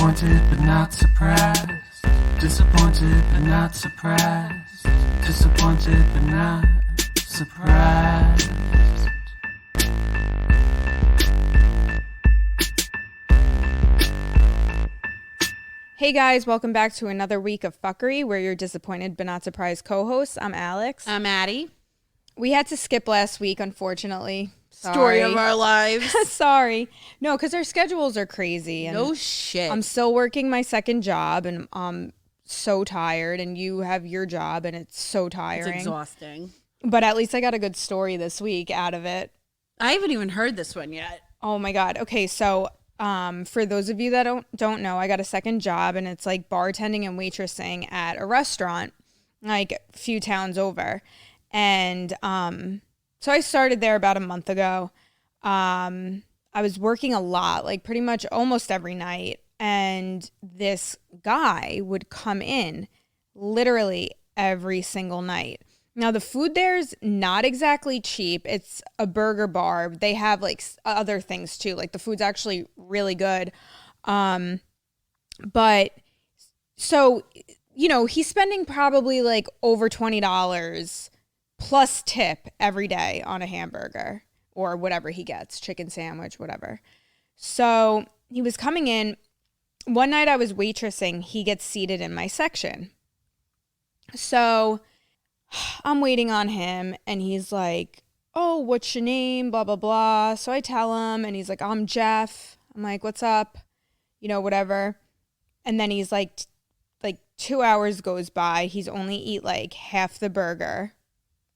Disappointed but not surprised. Disappointed but not surprised. Disappointed but not surprised. Hey guys, welcome back to another week of fuckery. We're your disappointed but not surprised co-hosts. I'm Alex. I'm Addie. We had to skip last week, unfortunately. Story of our lives. Sorry. No, because our schedules are crazy. And no shit. I'm still working my second job and I'm so tired, and you have your job and it's so tiring. It's exhausting. But at least I got a good story this week out of it. I haven't even heard this one yet. Oh my God. Okay, so for those of you that don't know, I got a second job and it's like bartending and waitressing at a restaurant like a few towns over. And so I started there about a month ago. I was working a lot, like pretty much almost every night. And this guy would come in literally every single night. Now, the food there's not exactly cheap. It's a burger bar. They have like other things too. Like the food's actually really good. But so, you know, he's spending probably like over $20 plus tip every day on a hamburger or whatever he gets, chicken sandwich, whatever. So he was coming in. One night I was waitressing. He gets seated in my section. So I'm waiting on him and he's like, oh, what's your name? Blah, blah, blah. So I tell him and he's like, I'm Jeff. I'm like, what's up? You know, whatever. And then he's like 2 hours goes by. He's only eat like half the burger.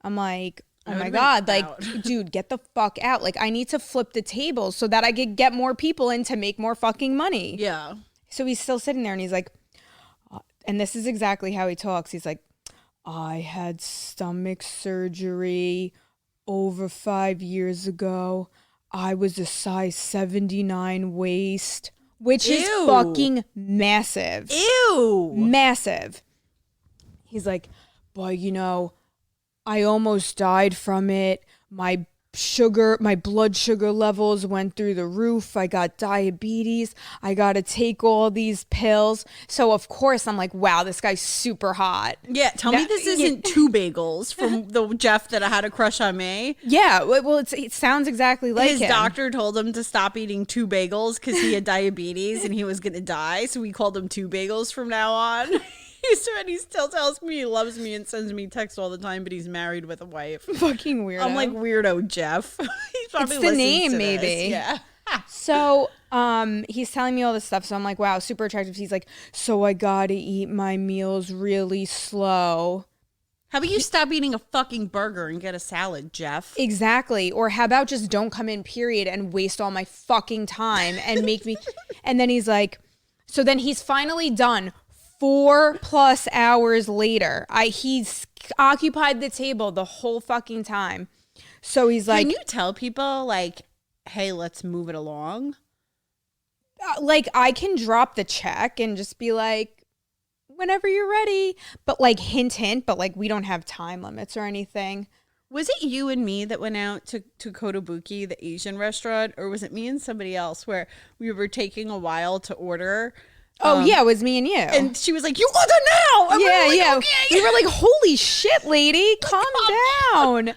I'm like, oh my God, like, dude, get the fuck out. Like, I need to flip the table so that I could get more people in to make more fucking money. Yeah. So he's still sitting there and he's like, and this is exactly how he talks. He's like, I had stomach surgery over 5 years ago. I was a size 79 waist, which is fucking massive. Ew. Massive. He's like, but you know, I almost died from it. My blood sugar levels went through the roof. I got diabetes. I got to take all these pills. So of course I'm like, wow, this guy's super hot. Yeah, tell me this isn't two bagels from the Jeff that I had a crush on me. Yeah, well, it sounds exactly like his him. doctor told him to stop eating two bagels because he had diabetes and he was going to die. So we called him two bagels from now on. And he still tells me he loves me and sends me texts all the time, but he's married with a wife. Fucking weirdo. I'm like, weirdo Jeff. He's probably it's the name, to maybe. This. Yeah. So he's telling me all this stuff. So I'm like, wow, super attractive. He's like, so I gotta eat my meals really slow. How about you stop eating a fucking burger and get a salad, Jeff? Exactly. Or how about just don't come in, period, and waste all my fucking time and make me. And then he's like, so then he's finally done. 4+ hours later, he's occupied the table the whole fucking time. So he's like, can you tell people like, hey, let's move it along? Like I can drop the check and just be like, whenever you're ready, but like hint, but like we don't have time limits or anything. Was it you and me that went out to Kotobuki, the Asian restaurant, or was it me and somebody else where we were taking a while to order? Oh, yeah, it was me and you. And she was like, you order now! And yeah, we yeah. Okay. We were like, holy shit, lady, calm down.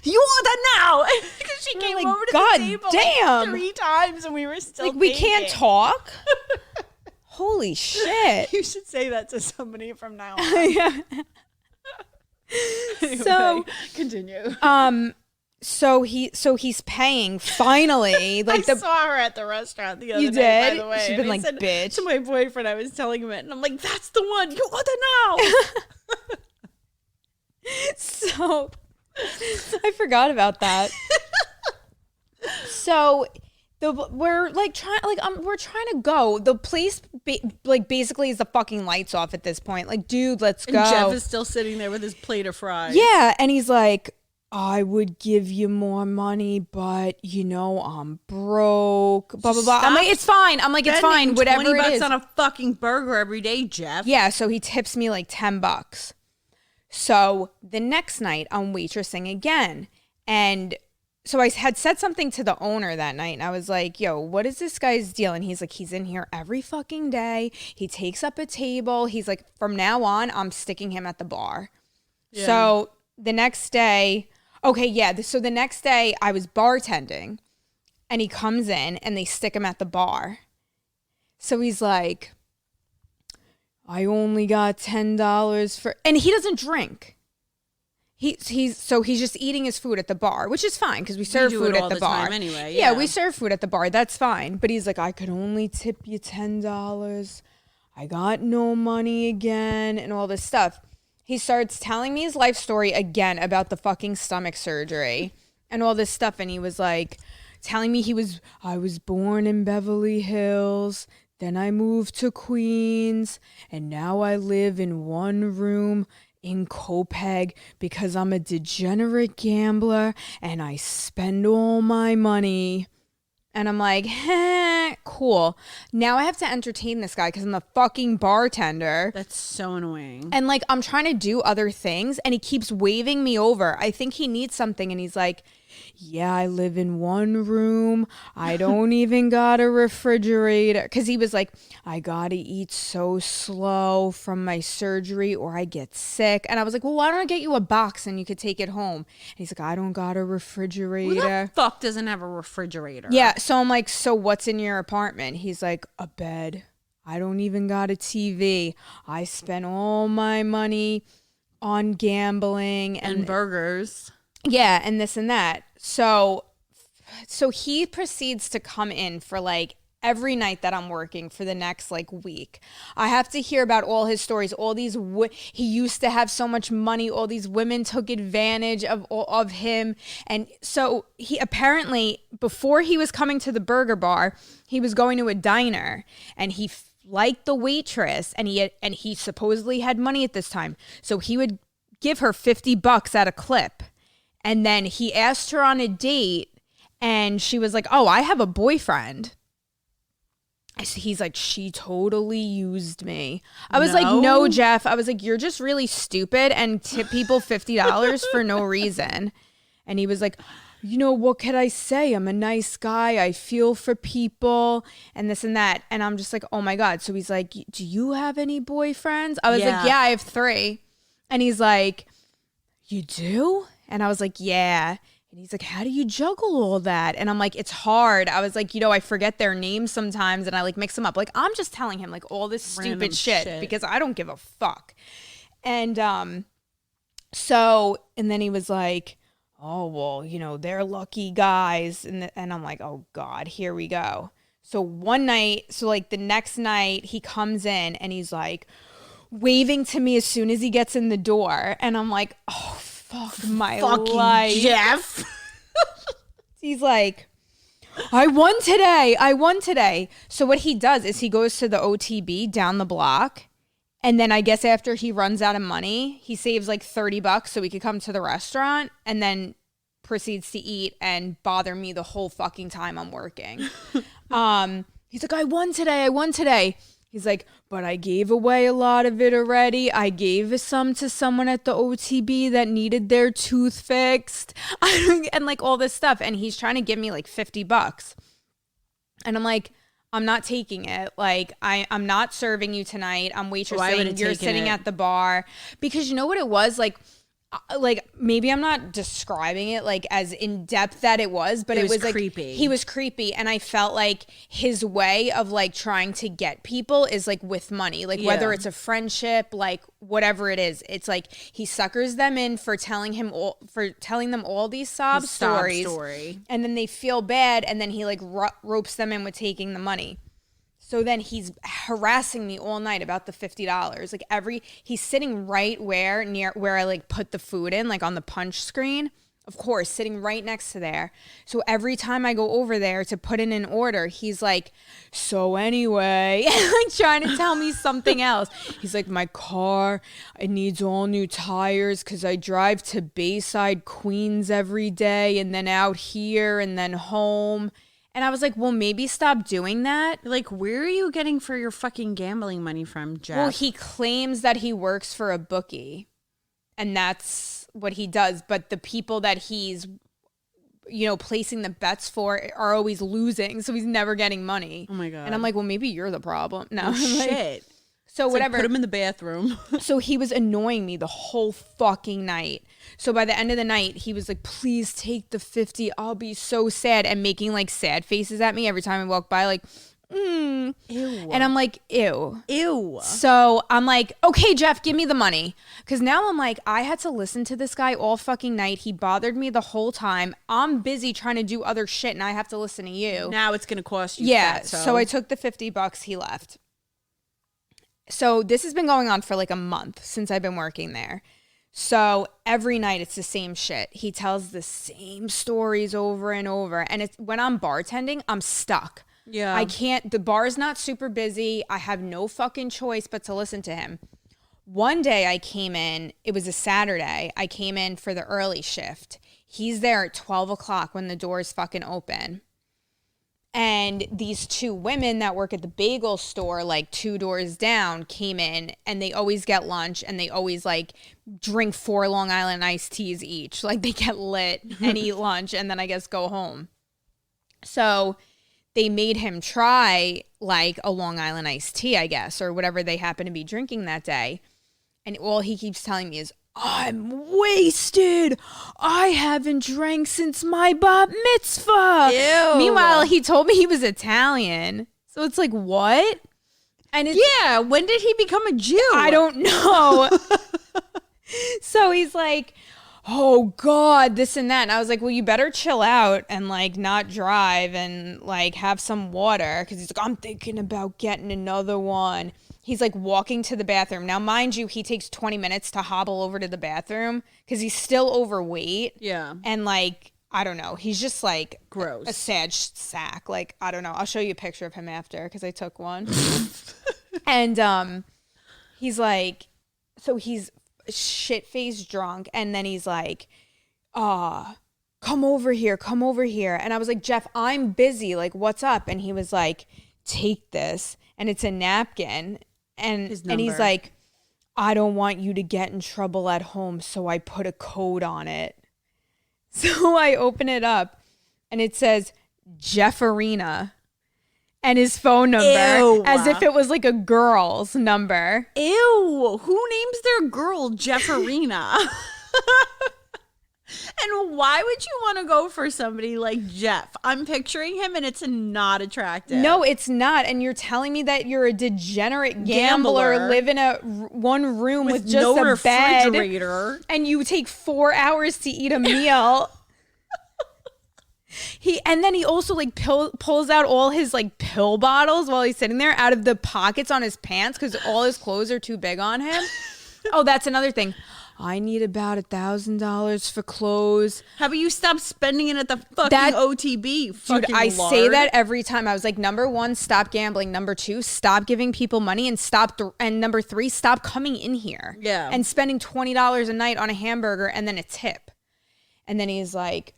You order now! Because she came like, over to God the table damn. like 3 times and we were still like, we can't talk? Holy shit. You should say that to somebody from now on. Yeah. Anyway, So, continue. So he's paying finally. Like I saw her at the restaurant the other You night, did? by the way. She'd been and I like, said bitch. to my boyfriend, I was telling him it, and I'm like, that's the one. You order now. So I forgot about that. So we're trying to go. The place basically is the fucking lights off at this point. Like, dude, let's go. And Jeff is still sitting there with his plate of fries. Yeah, and he's like, I would give you more money, but you know I'm broke. Blah blah blah. I'm like, it's fine. It's fine. Whatever it is. $20 on a fucking burger every day, Jeff. Yeah, so he tips me like $10. So the next night I'm waitressing again, and So I had said something to the owner that night, and I was like, yo, what is this guy's deal? And he's like, he's in here every fucking day. He takes up a table. He's like, from now on, I'm sticking him at the bar. Yeah. So the next day, so the next day I was bartending, and he comes in, and they stick him at the bar. So he's like, I only got $10 for, and he doesn't drink. He's just eating his food at the bar, which is fine because we serve food at the bar anyway. Yeah, we serve food at the bar. That's fine. But he's like, I could only tip you $10. I got no money again, and all this stuff. He starts telling me his life story again about the fucking stomach surgery and all this stuff. And he was like telling me I was born in Beverly Hills. Then I moved to Queens, and now I live in one room in Copiague because I'm a degenerate gambler and I spend all my money. And I'm like, cool. Now I have to entertain this guy because I'm the fucking bartender. That's so annoying. And like, I'm trying to do other things and he keeps waving me over. I think he needs something. And he's like, yeah, I live in one room. I don't even got a refrigerator. Because he was like, I got to eat so slow from my surgery or I get sick. And I was like, well, why don't I get you a box and you could take it home? And he's like, I don't got a refrigerator. Who the fuck doesn't have a refrigerator? Yeah. So I'm like, so what's in your apartment? He's like, a bed. I don't even got a TV. I spent all my money on gambling and burgers. Yeah, and this and that. So he proceeds to come in for like every night that I'm working for the next like week. I have to hear about all his stories. All these he used to have so much money. All these women took advantage of him. And so he apparently, before he was coming to the burger bar, he was going to a diner and he liked the waitress and he supposedly had money at this time. So he would give her $50 at a clip. And then he asked her on a date and she was like, oh, I have a boyfriend. He's like, she totally used me. I was like, no, Jeff. I was like, you're just really stupid and tip people $50 for no reason. And he was like, you know, what could I say? I'm a nice guy. I feel for people and this and that. And I'm just like, oh my God. So he's like, do you have any boyfriends? I was like, yeah, I have 3. And he's like, you do? And I was like, yeah. And he's like, how do you juggle all that? And I'm like, it's hard. I was like, I forget their names sometimes and I like mix them up. Like, I'm just telling him like all this stupid shit because I don't give a fuck. And and then he was like, oh, well, they're lucky guys. And I'm like, oh God, here we go. So the next night he comes in and he's like waving to me as soon as he gets in the door. And I'm like, oh, fuck my life. Jeff. He's like, I won today. So what he does is he goes to the OTB down the block. And then I guess after he runs out of money, he saves like $30 so he could come to the restaurant and then proceeds to eat and bother me the whole fucking time I'm working. He's like, I won today. He's like, but I gave away a lot of it already. I gave some to someone at the OTB that needed their tooth fixed and like all this stuff. And he's trying to give me like $50. And I'm like, I'm not taking it. Like, I'm not serving you tonight. I'm waitressing. You're sitting at the bar. Because you know what it was? Like maybe I'm not describing it like as in depth that it was, but it was like creepy. He was creepy, and I felt like his way of like trying to get people is like with money, like whether it's a friendship, like whatever it is, it's like he suckers them in for telling them all these sob stories, and then they feel bad, and then he like ropes them in with taking the money. So then he's harassing me all night about the $50. Like he's sitting right near where I like put the food in, like on the punch screen, of course, sitting right next to there. So every time I go over there to put in an order, he's like, so anyway, like trying to tell me something else. He's like, my car, it needs all new tires because I drive to Bayside, Queens every day and then out here and then home. And I was like, well, maybe stop doing that. Like, where are you getting for your fucking gambling money from, Jeff? Well, he claims that he works for a bookie, and that's what he does. But the people that he's placing the bets for are always losing. So he's never getting money. Oh my God. And I'm like, well, maybe you're the problem. No, Oh, shit. So It's whatever. Like, put him in the bathroom. So he was annoying me the whole fucking night. So by the end of the night, he was like, please take the 50. I'll be so sad. And making like sad faces at me every time I walk by, like, Ew. And I'm like, ew. Ew. So I'm like, okay, Jeff, give me the money. Because now I'm like, I had to listen to this guy all fucking night. He bothered me the whole time. I'm busy trying to do other shit and I have to listen to you. Now it's going to cost you. Yeah. Fatso. So I took the $50. He left. So this has been going on for like a month since I've been working there. So every night it's the same shit. He tells the same stories over and over. And it's when I'm bartending, I'm stuck. Yeah. I can't, the bar's not super busy. I have no fucking choice but to listen to him. One day I came in, it was a Saturday. I came in for the early shift. He's there at 12 o'clock when the doors fucking open. And these two women that work at the bagel store, like 2 doors down, came in and they always get lunch and they always like drink 4 Long Island iced teas each. Like they get lit and eat lunch and then I guess go home. So they made him try like a Long Island iced tea, I guess, or whatever they happen to be drinking that day. And all he keeps telling me is, I'm wasted. I haven't drank since my bat mitzvah. Ew. Meanwhile, he told me he was Italian. So it's like, what? And it's, yeah. When did he become a Jew? I don't know. So he's like, oh God, this and that. And I was like, well, you better chill out and like not drive and like have some water. Cause he's like, I'm thinking about getting another one. He's like walking to the bathroom. Now, mind you, he takes 20 minutes to hobble over to the bathroom because he's still overweight. Yeah. And like, I don't know. He's just like Gross. a sad sack. Like, I don't know. I'll show you a picture of him after because I took one. And he's like, so he's shit-faced drunk. And then he's like, come over here. Come over here. And I was like, Jeff, I'm busy. Like, what's up? And he was like, take this. And it's a napkin. And he's like, I don't want you to get in trouble at home, so I put a code on it. So I open it up, and it says Jeff Arena and his phone number. Ew. As if it was like a girl's number. Ew. Who names their girl Jeff Arena? And why would you want to go for somebody like Jeff? I'm picturing him and it's not attractive. No, it's not. And you're telling me that you're a degenerate gambler live in a one room with just no a refrigerator. bed, and you take 4 hours to eat a meal. And then he also like pulls out all his like pill bottles while he's sitting there out of the pockets on his pants because all his clothes are too big on him. Oh, that's another thing. I need about $1,000 for clothes. How about you stop spending it at the fucking OTB? Dude, I say that every time. I was like, number 1, stop gambling. Number 2, stop giving people money. And and number 3, stop coming in here. Yeah. And spending $20 a night on a hamburger and then a tip. And then he's like,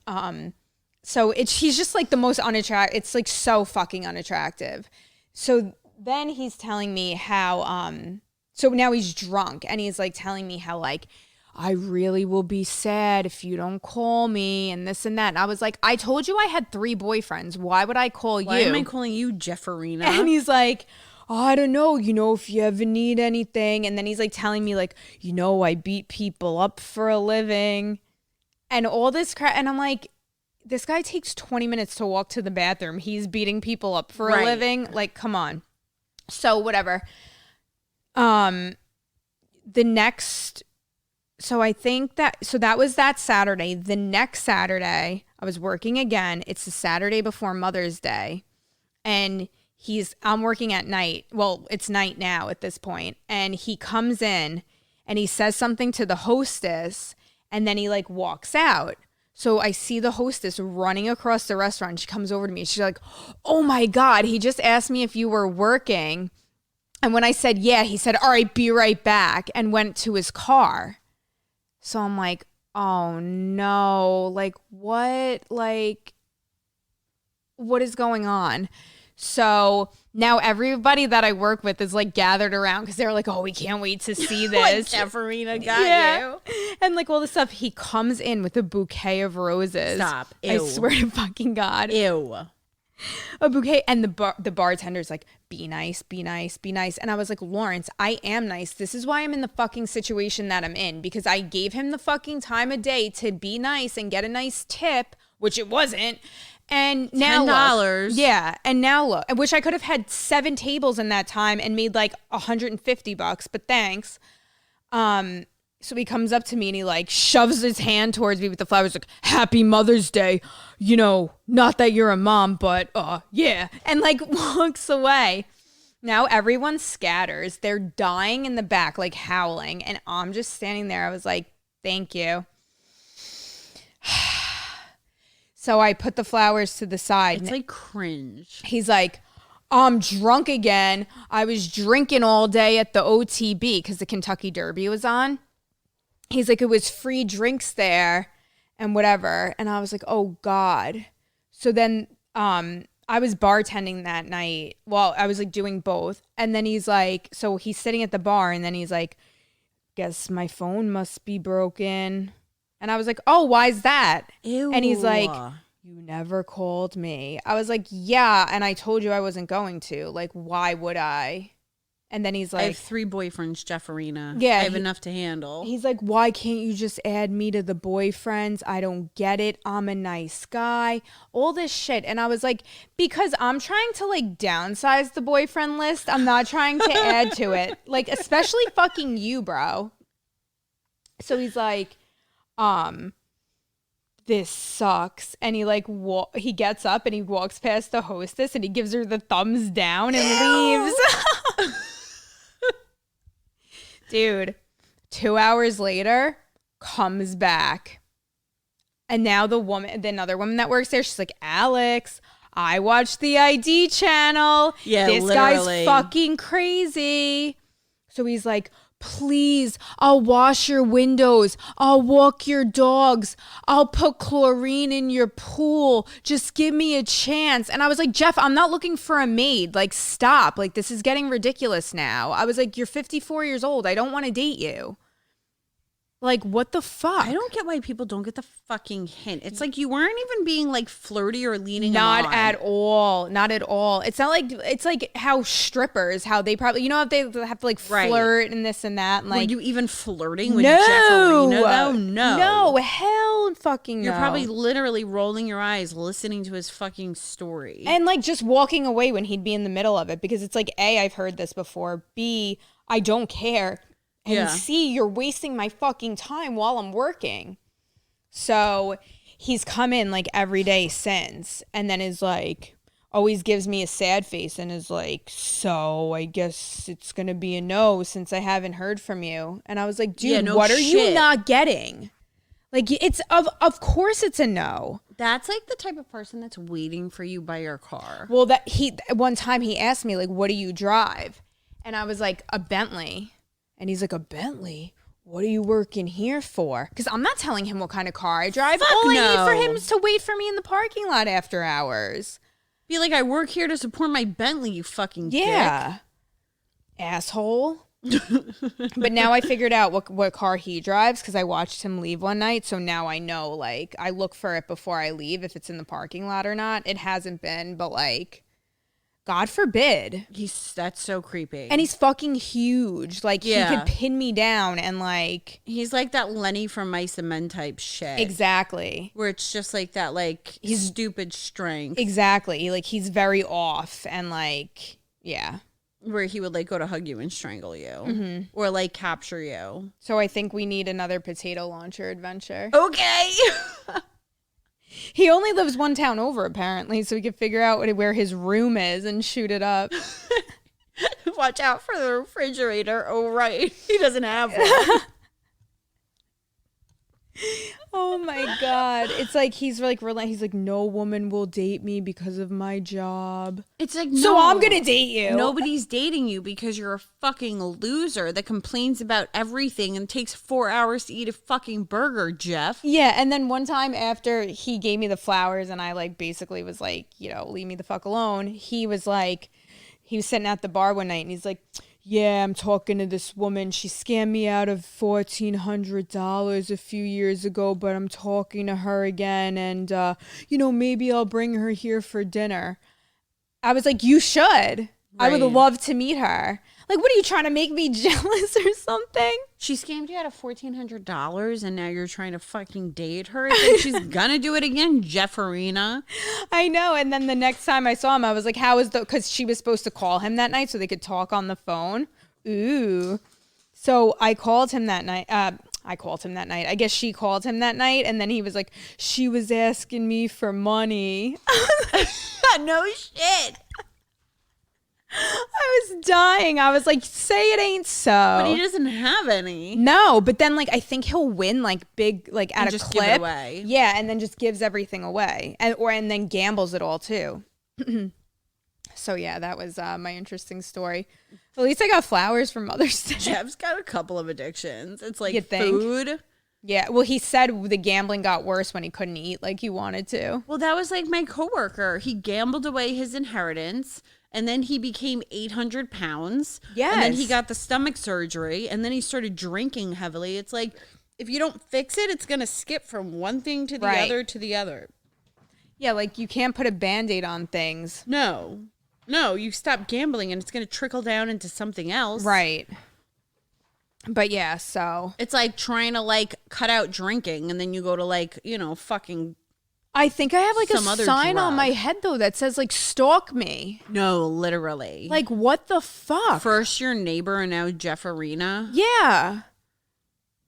so he's just like the most unattractive. It's like so fucking unattractive. So then he's telling me how, so now he's drunk and he's like telling me how like, I really will be sad if you don't call me and this and that. And I was like, I told you I had 3 boyfriends. Why would I call you? Why am I calling you Jeff Arena? And he's like, I don't know, if you ever need anything. And then he's like telling me like, I beat people up for a living and all this crap. And I'm like, this guy takes 20 minutes to walk to the bathroom. He's beating people up for a living. Like, come on. So whatever. That was that Saturday. The next Saturday, I was working again. It's the Saturday before Mother's Day. And I'm working at night. Well, it's night now at this point. And he comes in and he says something to the hostess and then he like walks out. So I see the hostess running across the restaurant. She comes over to me. She's like, oh my God, he just asked me if you were working. And when I said, yeah, he said, all right, be right back, and went to his car. So I'm like, oh no, like what is going on? So now everybody that I work with is like gathered around because they're like, oh, we can't wait to see this. Like Jefferina got you. And like all this stuff. He comes in with a bouquet of roses. Stop. I Ew. swear to fucking God. Ew. A bouquet. And the bartender's like, be nice, be nice, be nice. And I was like, Lawrence, I am nice. This is why I'm in the fucking situation that I'm in, because I gave him the fucking time of day to be nice and get a nice tip, which it wasn't. And now $10. look, yeah. And now look, I wish I could have had 7 tables in that time and made like $150, but thanks. So he comes up to me and he like shoves his hand towards me with the flowers, like, Happy Mother's Day. You know, not that you're a mom, but yeah. And like walks away. Now everyone scatters. They're dying in the back, like howling. And I'm just standing there. I was like, thank you. So I put the flowers to the side. It's like cringe. He's like, I'm drunk again. I was drinking all day at the OTB because the Kentucky Derby was on. He's like, it was free drinks there and whatever. And I was like, oh God. So then I was bartending that night. Well, I was like doing both. And then he's like, so he's sitting at the bar and then he's like, guess my phone must be broken. And I was like, oh, why's that? Ew. And he's like, you never called me. I was like, yeah. And I told you I wasn't going to. Like, why would I? And then he's like, I have 3 boyfriends, Jefferina. Yeah, I have enough to handle. He's like, why can't you just add me to the boyfriends? I don't get it. I'm a nice guy. All this shit. And I was like, because I'm trying to like downsize the boyfriend list. I'm not trying to add to it. Like, especially fucking you, bro. So he's like, this sucks. And he like, he gets up and he walks past the hostess and he gives her the thumbs down and leaves. Dude, 2 hours later, comes back. And now the other woman that works there, she's like, Alex, I watched the ID channel. Yeah, this literally. guy's fucking crazy. So he's like, please, I'll wash your windows. I'll walk your dogs. I'll put chlorine in your pool. Just give me a chance. And I was like, Jeff, I'm not looking for a maid. Like, stop. Like, this is getting ridiculous now. I was like, you're 54 years old. I don't want to date you. Like, what the fuck? I don't get why people don't get the fucking hint. It's like you weren't even being like flirty or leaning Not him on. at all. Not at all. It's not like, it's like how strippers, how they probably, you know, if they have to like flirt and this and that. And like, were you even flirting with Jefferina though? No. No, hell fucking no. You're probably literally rolling your eyes listening to his fucking story. And like just walking away when he'd be in the middle of it, because it's like, A, I've heard this before. B, I don't care. And C, you're wasting my fucking time while I'm working. So he's come in like every day since, and then is like, always gives me a sad face and is like, so I guess it's going to be a no since I haven't heard from you. And I was like, dude, what are you not getting? Like, it's of course it's a no. That's like the type of person that's waiting for you by your car. Well, one time he asked me like, what do you drive? And I was like, a Bentley. And he's like, a Bentley? What are you working here for? Because I'm not telling him what kind of car I drive. All I need for him is to wait for me in the parking lot after hours. Be like, I work here to support my Bentley, you fucking dick. Asshole. But now I figured out what car he drives because I watched him leave one night. So now I know, like, I look for it before I leave if it's in the parking lot or not. It hasn't been, but like, God forbid. That's so creepy. And he's fucking huge. Like, he could pin me down and like... He's like that Lenny from Mice and Men type shit. Exactly. Where it's just like that, like, he's stupid strength. Exactly. Like, he's very off and like, yeah. Where he would like go to hug you and strangle you. Or like capture you. So I think we need another potato launcher adventure. Okay. He only lives one town over, apparently, so we could figure out where his room is and shoot it up. Watch out for the refrigerator. Oh, right. He doesn't have one. Oh my God. It's like he's like no woman will date me because of my job. It's like, So no, I'm going to date you. Nobody's dating you because you're a fucking loser that complains about everything and takes 4 hours to eat a fucking burger, Jeff. Yeah, and then one time after he gave me the flowers and I like basically was like, leave me the fuck alone. He was sitting at the bar one night and he's like, yeah, I'm talking to this woman. She scammed me out of $1,400 a few years ago, but I'm talking to her again. And, maybe I'll bring her here for dinner. I was like, you should. Right. I would love to meet her. Like, what are you trying to make me jealous or something? She scammed you out of $1,400 and now you're trying to fucking date her? It's like she's gonna do it again, Jefferina. I know. And then the next time I saw him, I was like, because she was supposed to call him that night so they could talk on the phone. Ooh. So I called him that night. I guess she called him that night. And then he was like, she was asking me for money. No shit. I was dying. I was like, say it ain't so. But he doesn't have any. No, but then like I think he'll win like big like at and a just clip. Give it away. Yeah, and then just gives everything away. And then gambles it all too. So yeah, that was my interesting story. At least I got flowers for Mother's Day. Jeff's got a couple of addictions. It's like You think? food. Yeah, well, he said the gambling got worse when he couldn't eat like he wanted to. Well, that was like my coworker. He gambled away his inheritance. And then he became 800 pounds. Yes. And then he got the stomach surgery. And then he started drinking heavily. It's like, if you don't fix it, it's going to skip from one thing to the other to the other. Yeah, like you can't put a Band-Aid on things. No, you stop gambling and it's going to trickle down into something else. Right. But yeah, so. It's like trying to like cut out drinking and then you go to like, fucking. I think I have like Some a other sign drug. on my head though that says like stalk me. No, literally. Like what the fuck? First your neighbor and now Jefferina. Yeah.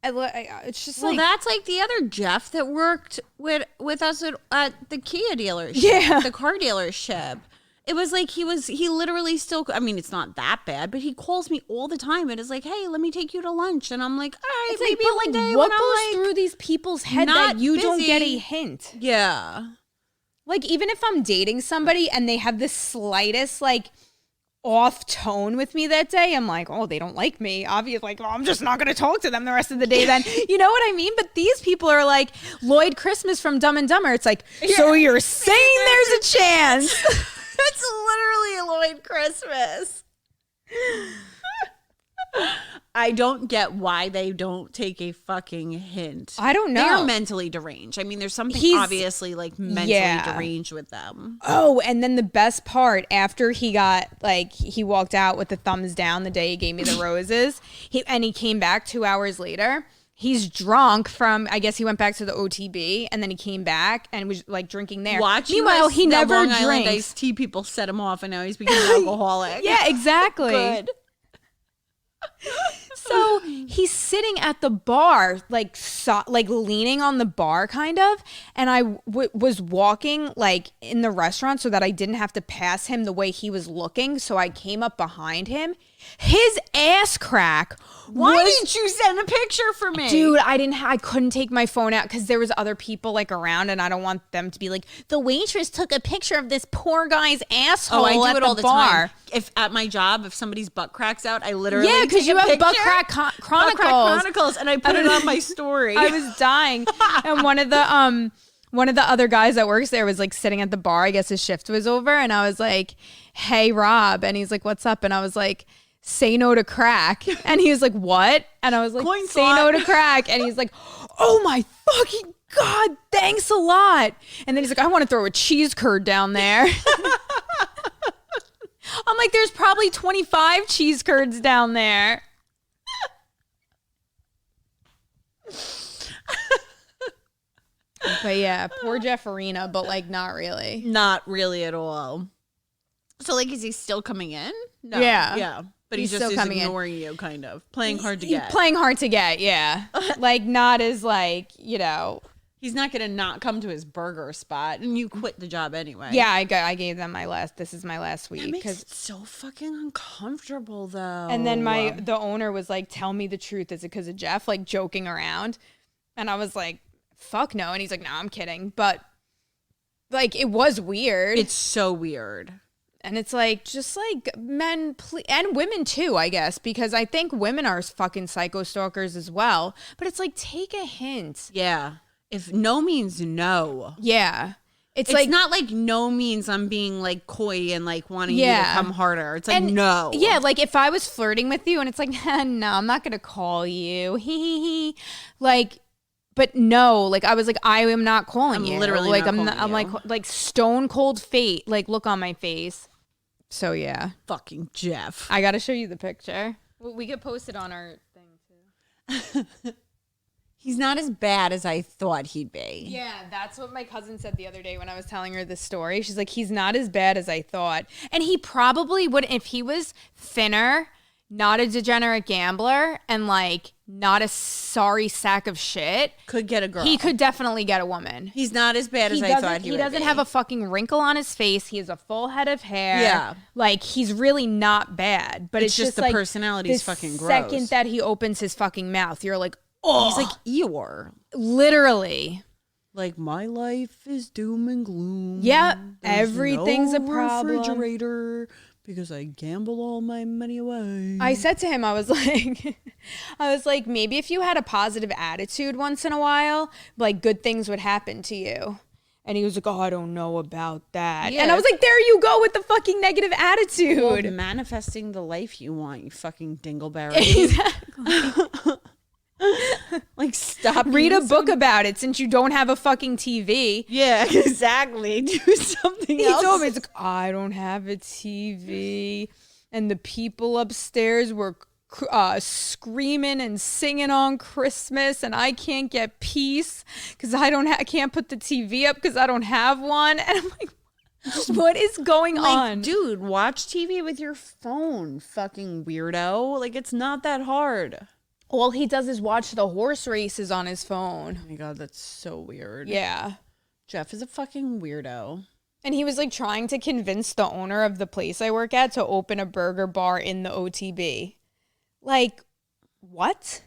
It's just Well, like. that's like the other Jeff that worked with us at the Kia dealership. Yeah. The car dealership. It was like he literally still, I mean, it's not that bad, but he calls me all the time and is like, hey, let me take you to lunch. And I'm like, all right, It's maybe like, one day what when goes I'm like, through these people's head not that you don't get a busy. hint? Yeah. Like even if I'm dating somebody and they have the slightest like off tone with me that day, I'm like, oh, they don't like me. Obviously, like, oh, I'm just not going to talk to them the rest of the day then. You know what I mean? But these people are like Lloyd Christmas from Dumb and Dumber. It's like, so you're saying there's a chance. It's literally Lloyd Christmas. I don't get why they don't take a fucking hint. I don't know. They are mentally deranged. I mean, there's something obviously like mentally deranged with them. Oh, and then the best part after he got like he walked out with the thumbs down the day he gave me the roses. He came back 2 hours later. He's drunk from, I guess he went back to the OTB and then he came back and was like drinking there. Meanwhile, he never Long Island drinks. iced tea people set him off and now he's becoming an alcoholic. Yeah, exactly. Good. So he's sitting at the bar, like leaning on the bar kind of. And I was walking like in the restaurant so that I didn't have to pass him the way he was looking. So I came up behind him. His ass crack. Why didn't you send a picture for me? Dude, I couldn't take my phone out because there was other people like around and I don't want them to be like, the waitress took a picture of this poor guy's asshole I do at it all the the bar. time. If at my job, if somebody's butt cracks out, I literally because you have Butt Crack Chronicles. Butt Crack Chronicles, and I put it on my story. I was dying. And one of the other guys that works there was like sitting at the bar. I guess his shift was over. And I was like, hey, Rob. And he's like, what's up? And I was like, say no to crack. And he was like, what? And I was like, Coin say slot. no to crack. And he's like, oh my fucking God, thanks a lot. And then he's like, I want to throw a cheese curd down there. I'm like, there's probably 25 cheese curds down there. But yeah, poor Jefferina, but like not really. Not really at all. So like, is he still coming in? No. Yeah. Yeah. But He's he just still is coming in. ignoring you, kind of. Playing hard to He's get. playing hard to get, yeah. Like not as like, He's not going to not come to his burger spot, and you quit the job anyway. Yeah, I gave them this is my last week. That makes it so fucking uncomfortable, though. And then the owner was like, tell me the truth. Is it because of Jeff? Like joking around. And I was like, fuck no. And he's like, no, I'm kidding. But like, it was weird. It's so weird. And it's like, just like men and women too, I guess, because I think women are fucking psycho stalkers as well. But it's like, take a hint. Yeah. If no means no. Yeah. It's like not like no means I'm being like coy and like wanting you to come harder. It's like no. Yeah, like if I was flirting with you and it's like, no, I'm not gonna call you. Like, but no, like I was like, I am not calling you. Literally like not I'm like stone cold fate, like look on my face. So yeah. Fucking Jeff. I gotta show you the picture. We could post it on our thing too. He's not as bad as I thought he'd be. Yeah, that's what my cousin said the other day when I was telling her this story. She's like, he's not as bad as I thought. And he probably would, if he was thinner, not a degenerate gambler, and like not a sorry sack of shit, could get a girl. He could definitely get a woman. He's not as bad as I thought he would be. He doesn't have a fucking wrinkle on his face. He has a full head of hair. Yeah. Like, he's really not bad. But it's just the like, personality's fucking gross. The second that he opens his fucking mouth, you're like, oh. He's like Eeyore. Literally. Like, my life is doom and gloom. Yep. There's Everything's no a problem. Refrigerator because I gamble all my money away. I said to him, I was like, maybe if you had a positive attitude once in a while, like good things would happen to you. And he was like, oh, I don't know about that. Yeah. And I was like, there you go with the fucking negative attitude. Well, manifesting the life you want, you fucking dingleberry. Exactly. Like, stop. Read a book about it since you don't have a fucking TV. Yeah, exactly. Do something else. He told me, he's like, I don't have a TV. And the people upstairs were screaming and singing on Christmas, and I can't get peace because I can't put the TV up because I don't have one. And I'm like, what is going on? Dude, watch TV with your phone, fucking weirdo. Like, it's not that hard. All he does is watch the horse races on his phone. Oh my God, that's so weird. Yeah. Jeff is a fucking weirdo. And he was like trying to convince the owner of the place I work at to open a burger bar in the OTB. Like, what?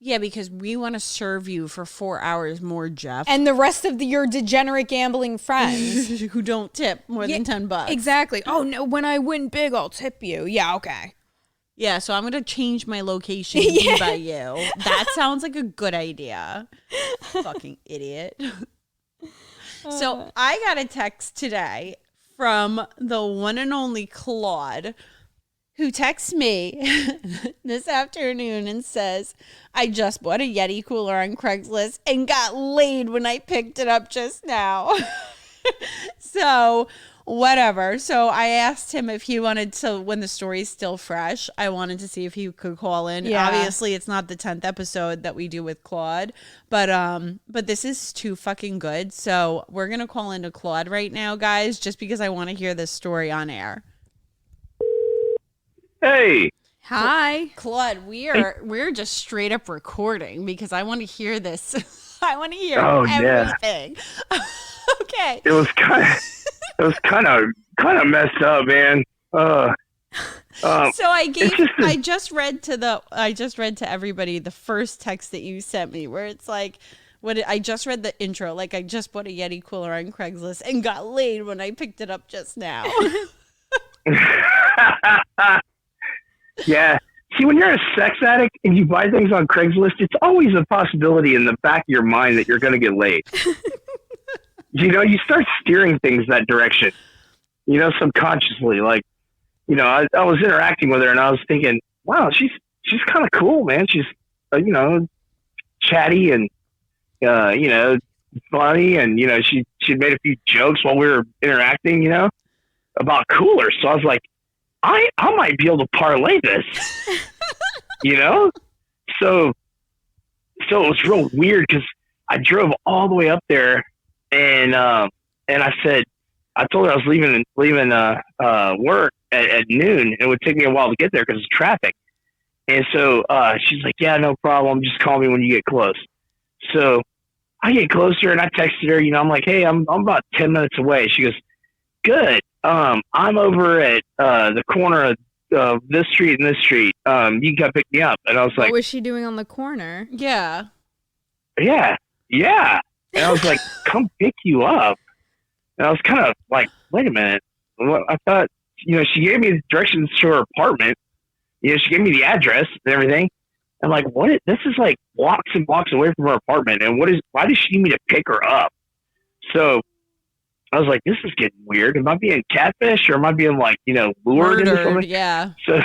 Yeah, because we want to serve you for 4 hours more, Jeff. And the rest of your degenerate gambling friends. Who don't tip more than $10. Exactly. Oh, no, when I win big, I'll tip you. Yeah, okay. Yeah, so I'm going to change my location to be by you. That sounds like a good idea. Fucking idiot. So I got a text today from the one and only Claude, who texts me this afternoon and says, I just bought a Yeti cooler on Craigslist and got laid when I picked it up just now. So whatever. So I asked him if he wanted to, when the story's still fresh, I wanted to see if he could call in. Yeah. Obviously, it's not the 10th episode that we do with Claude, but this is too fucking good. So we're going to call into Claude right now, guys, just because I want to hear this story on air. Hey. Hi. Claude, we're just straight up recording because I want to hear this. I want to hear everything. Yeah. Okay. It was kind of messed up, man. So I just read to everybody the first text that you sent me where it's like, I just read the intro, like I just bought a Yeti cooler on Craigslist and got laid when I picked it up just now. Yeah. See, when you're a sex addict and you buy things on Craigslist, it's always a possibility in the back of your mind that you're going to get laid. You know, you start steering things that direction, you know, subconsciously. Like, you know, I was interacting with her and I was thinking, wow, she's kind of cool, man. She's, you know, chatty and, you know, funny. And, you know, she'd made a few jokes while we were interacting, you know, about coolers. So I was like, I might be able to parlay this, you know? So it was real weird because I drove all the way up there and I told her I was leaving work at noon. It would take me a while to get there because of traffic. And so she's like, yeah, no problem. Just call me when you get close. So I get closer and I texted her, you know, I'm like, hey, I'm about 10 minutes away. She goes, good. I'm over at the corner of this street and this street. You can come pick me up. And I was like, what was she doing on the corner? Yeah. Yeah. Yeah. And I was like, come pick you up. And I was kind of like, wait a minute. I thought, she gave me the directions to her apartment. She gave me the address and everything. I'm like, what? This is like blocks and blocks away from her apartment. And why does she need me to pick her up? So I was like, this is getting weird. Am I being catfish or am I being like, lured into something? Yeah. So,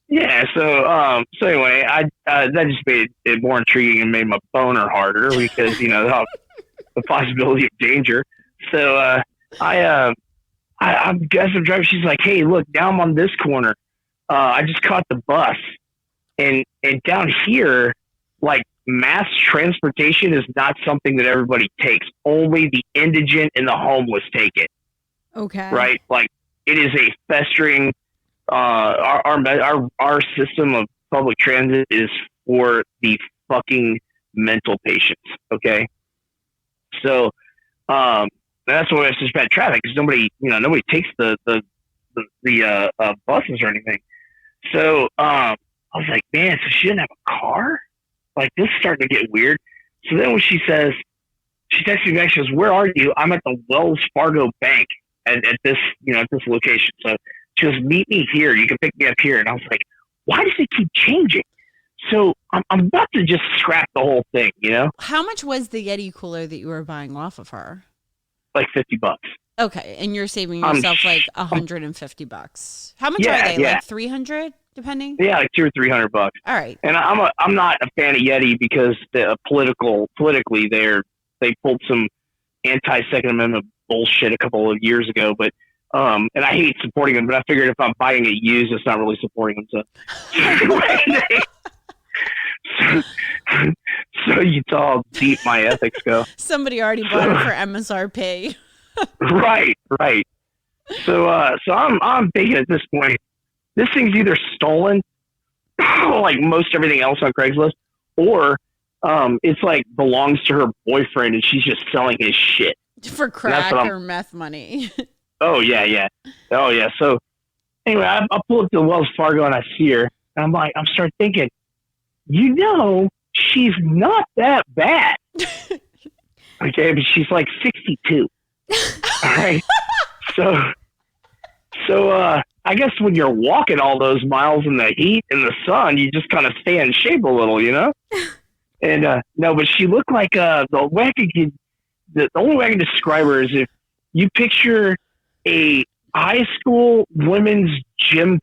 yeah. So anyway, that just made it more intriguing and made my boner harder because, the possibility of danger. So, I'm driving. She's like, hey, look, now I'm on this corner. I just caught the bus. And down here, like, mass transportation is not something that everybody takes. Only the indigent and the homeless take it. Okay. Right? Like, it is a festering, our system of public transit is for the fucking mental patients. Okay. So, that's why it's just bad traffic because nobody takes the buses or anything. So, I was like, man, so she didn't have a car? Like, this is starting to get weird. So then when she texted me back, she goes, where are you? I'm at the Wells Fargo Bank at this, at this location. So she goes, meet me here. You can pick me up here. And I was like, why does it keep changing? So I'm about to just scrap the whole thing, How much was the Yeti cooler that you were buying off of her? Like $50. Okay. And you're saving yourself like $150. How much are they? Yeah. Like 300 depending? Yeah, like $200 or $300. All right. And I'm not a fan of Yeti because politically they pulled some anti-Second Amendment bullshit a couple of years ago. But and I hate supporting them. But I figured if I'm buying it used, it's not really supporting them. So you saw how deep my ethics go. Somebody already bought it for MSRP. Right. So I'm thinking at this point, this thing's either stolen, like most everything else on Craigslist, or it's like belongs to her boyfriend and she's just selling his shit For crack or meth money. Oh yeah. So anyway, I pull up to Wells Fargo and I see her, and I'm start thinking, she's not that bad. Okay, but she's like 62. All right. So I guess when you're walking all those miles in the heat and the sun, you just kind of stay in shape a little, And no, but she looked like the only way I can describe her is if you picture a high school women's gym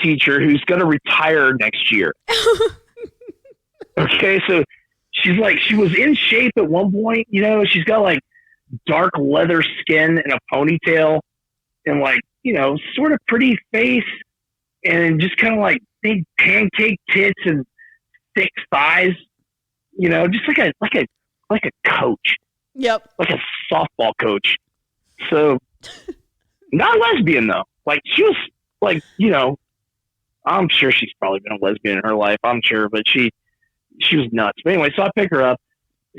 teacher who's going to retire next year. Okay, so she was in shape at one point, she's got like dark leather skin and a ponytail and like, sort of pretty face and just kind of like big pancake tits and thick thighs, just like a coach. Yep. Like a softball coach. So not lesbian though. Like she was like, I'm sure she's probably been a lesbian in her life. I'm sure, but she was nuts. But anyway, so I pick her up.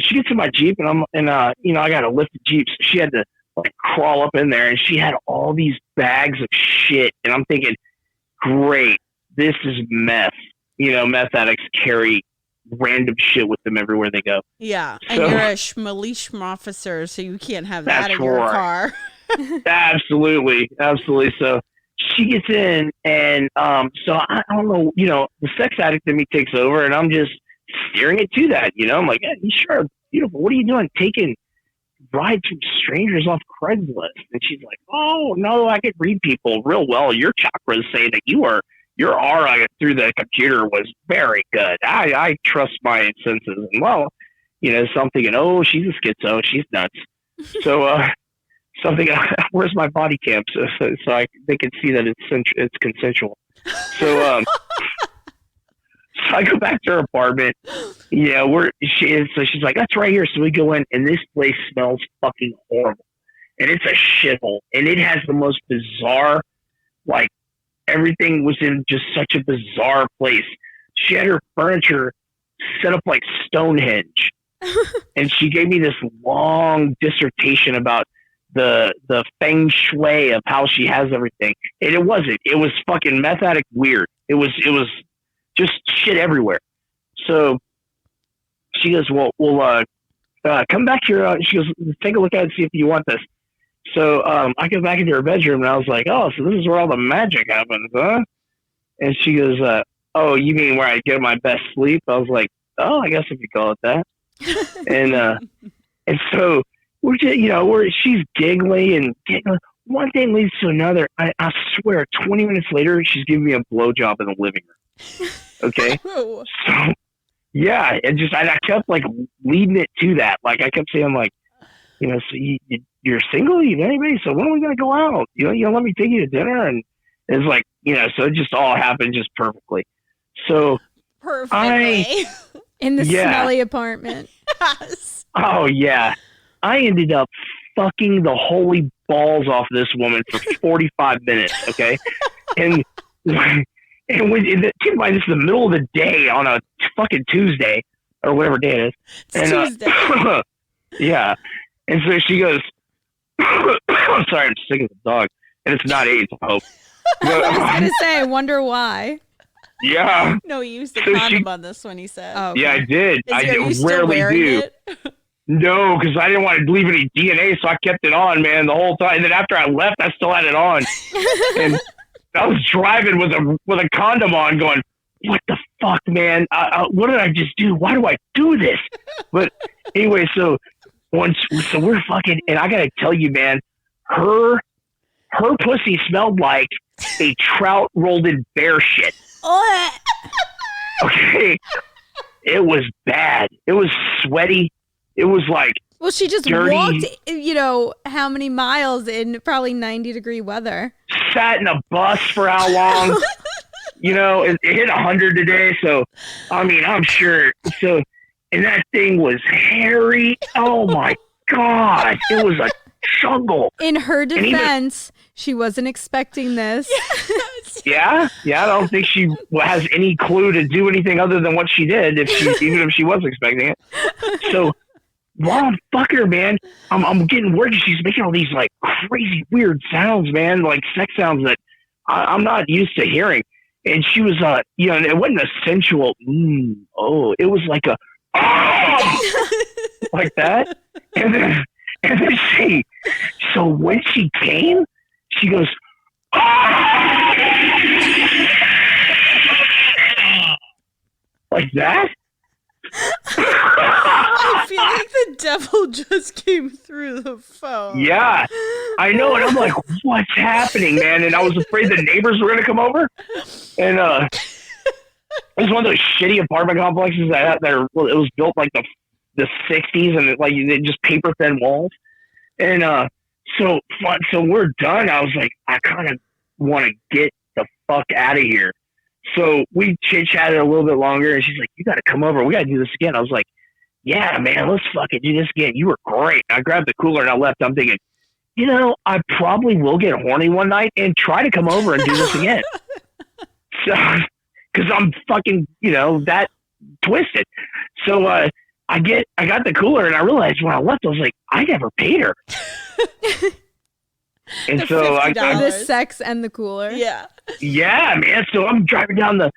She gets in my Jeep and I got to lift the Jeep. So she had to like crawl up in there and she had all these bags of shit. And I'm thinking, great, this is meth. Meth addicts carry random shit with them everywhere they go. Yeah. And you're a schmalish officer, so you can't have that in your car. Absolutely. So she gets in and so I don't know, the sex addict in me takes over and I'm just steering it to that, I'm like, yeah, you sure beautiful. What are you doing taking rides from strangers off Craigslist? And she's like, oh no, I could read people real well. Your chakras say that your aura through the computer was very good. I trust my senses. And so I'm thinking, oh, she's a schizo. She's nuts. So something, where's my body cam? So they can see that it's consensual. So, so I go back to her apartment. Yeah, so she's like, that's right here. So we go in, and this place smells fucking horrible, and it's a shithole, and it has the most bizarre, like everything was in just such a bizarre place. She had her furniture set up like Stonehenge, and she gave me this long dissertation about the feng shui of how she has everything, and it wasn't. It was fucking meth addict weird. It was just shit everywhere. So She goes, well, come back here. She goes, take a look at it and see if you want this. So I go back into her bedroom and I was like, oh, so this is where all the magic happens, huh? And she goes, oh, you mean where I get my best sleep? I was like, oh, I guess if you call it that. and so we're just, she's giggling and giggling. One thing leads to another. I swear, 20 minutes later, she's giving me a blowjob in the living room. Okay. So yeah, and I kept like leading it to that. Like I kept saying like, so you're single, you know anybody? So when are we gonna go out? You let me take you to dinner, and it's like, so it just all happened just perfectly. So perfectly in the smelly apartment. Yes. Oh yeah, I ended up fucking the holy balls off this woman for 45 minutes. Okay, and when keep in mind this is the middle of the day on a fucking Tuesday or whatever day it is. It's Tuesday. Yeah, and so she goes, I'm sorry, I'm sick as a dog, and it's not AIDS, I hope. But, I was gonna say, I wonder why. Yeah. No, he used the condom on this one. He said. Oh, okay. Yeah, I did. Are you rarely do. It? No, because I didn't want to leave any DNA, so I kept it on, man, the whole time. And then after I left, I still had it on, and I was driving with a condom on, going, "What the fuck, man? What did I just do? Why do I do this?" But anyway, so we're fucking, and I gotta tell you, man, her pussy smelled like a trout rolled in bear shit. Okay, it was bad. It was sweaty. It was like, well, she just dirty. Walked, how many miles in probably 90-degree weather? Sat in a bus for how long? It hit 100 today. So, I mean, I'm sure. So, and that thing was hairy. Oh my God. It was a jungle. In her defense, she wasn't expecting this. Yeah. I don't think she has any clue to do anything other than what she did, even if she was expecting it. So, while I'm fucking her, man, I'm getting word she's making all these like crazy weird sounds, man, like sex sounds that I'm not used to hearing. And she was, and it wasn't a sensual, it was like a, like that. And then so when she came, she goes, like that. I feel like the devil just came through the phone. Yeah, I know. And I'm like, what's happening, man? And I was afraid the neighbors were going to come over. And it was one of those shitty apartment complexes it was built like the 60s, and they just paper thin walls. And so we're done. I was like, I kind of want to get the fuck out of here. So we chit-chatted a little bit longer, and she's like, you got to come over. We got to do this again. I was like, yeah, man, let's fucking do this again. You were great. I grabbed the cooler, and I left. I'm thinking, I probably will get horny one night and try to come over and do this again. So, because I'm fucking, that twisted. So I got the cooler, and I realized when I left, I was like, I never paid her. And the so the sex and the cooler. Yeah, man. So I'm driving down the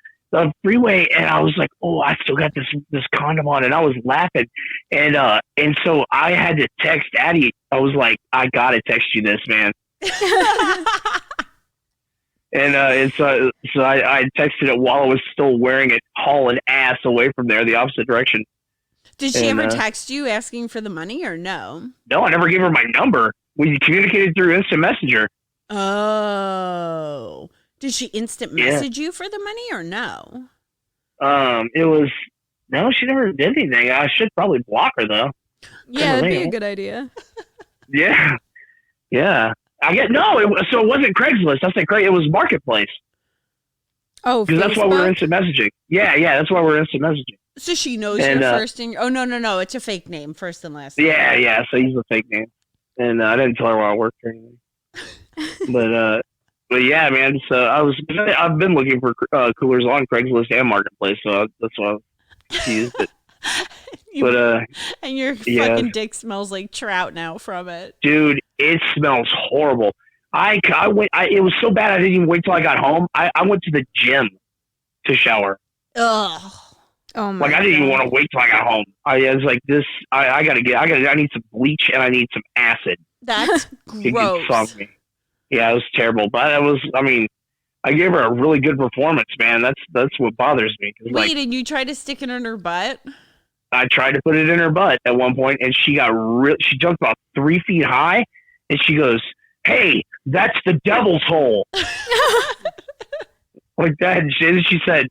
freeway, and I was like, oh, I still got this condom on, and I was laughing. And so I had to text Addie. I was like, I gotta text you this, man. And so I texted it while I was still wearing it, hauling ass away from there, the opposite direction. Did she ever text you asking for the money or no? No, I never gave her my number. We communicated through Instant Messenger. Oh. Did she instant message you for the money or no? No, she never did anything. I should probably block her though. Yeah, that'd be a good idea. Yeah. So it wasn't Craigslist. I said it was Marketplace. Oh, because that's why we're instant messaging. Yeah, that's why we're instant messaging. So she knows your first and oh no, it's a fake name, first and last name. Yeah. So he's a fake name, and I didn't tell her where I worked or anything. But yeah, man. So I've been looking for coolers on Craigslist and Marketplace, so that's why I used it. And your fucking dick smells like trout now from it, dude. It smells horrible. I went. It was so bad I didn't even wait till I got home. I went to the gym to shower. Ugh. Oh my Like I didn't even God. want to wait till I got home. I was like, this. I need some bleach and I need some acid That's to get gross. sunk me. Yeah, it was terrible. But it was. I mean, I gave her a really good performance, man. That's what bothers me. 'Cause, Wait, like, and you tried to stick it in her butt? I tried to put it in her butt at one point, and she got she jumped about 3 feet high, and she goes, "Hey, that's the devil's hole," like that. And she said,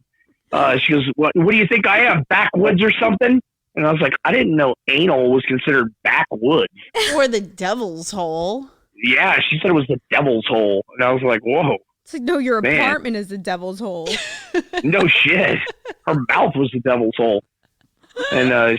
"She goes, what do you think I am, backwoods or something?" And I was like, I didn't know anal was considered backwoods. Or the devil's hole? Yeah, she said it was the devil's hole, and I was like, whoa, It's like, no, your Man. apartment is the devil's hole. no shit. Her mouth was the devil's hole, and then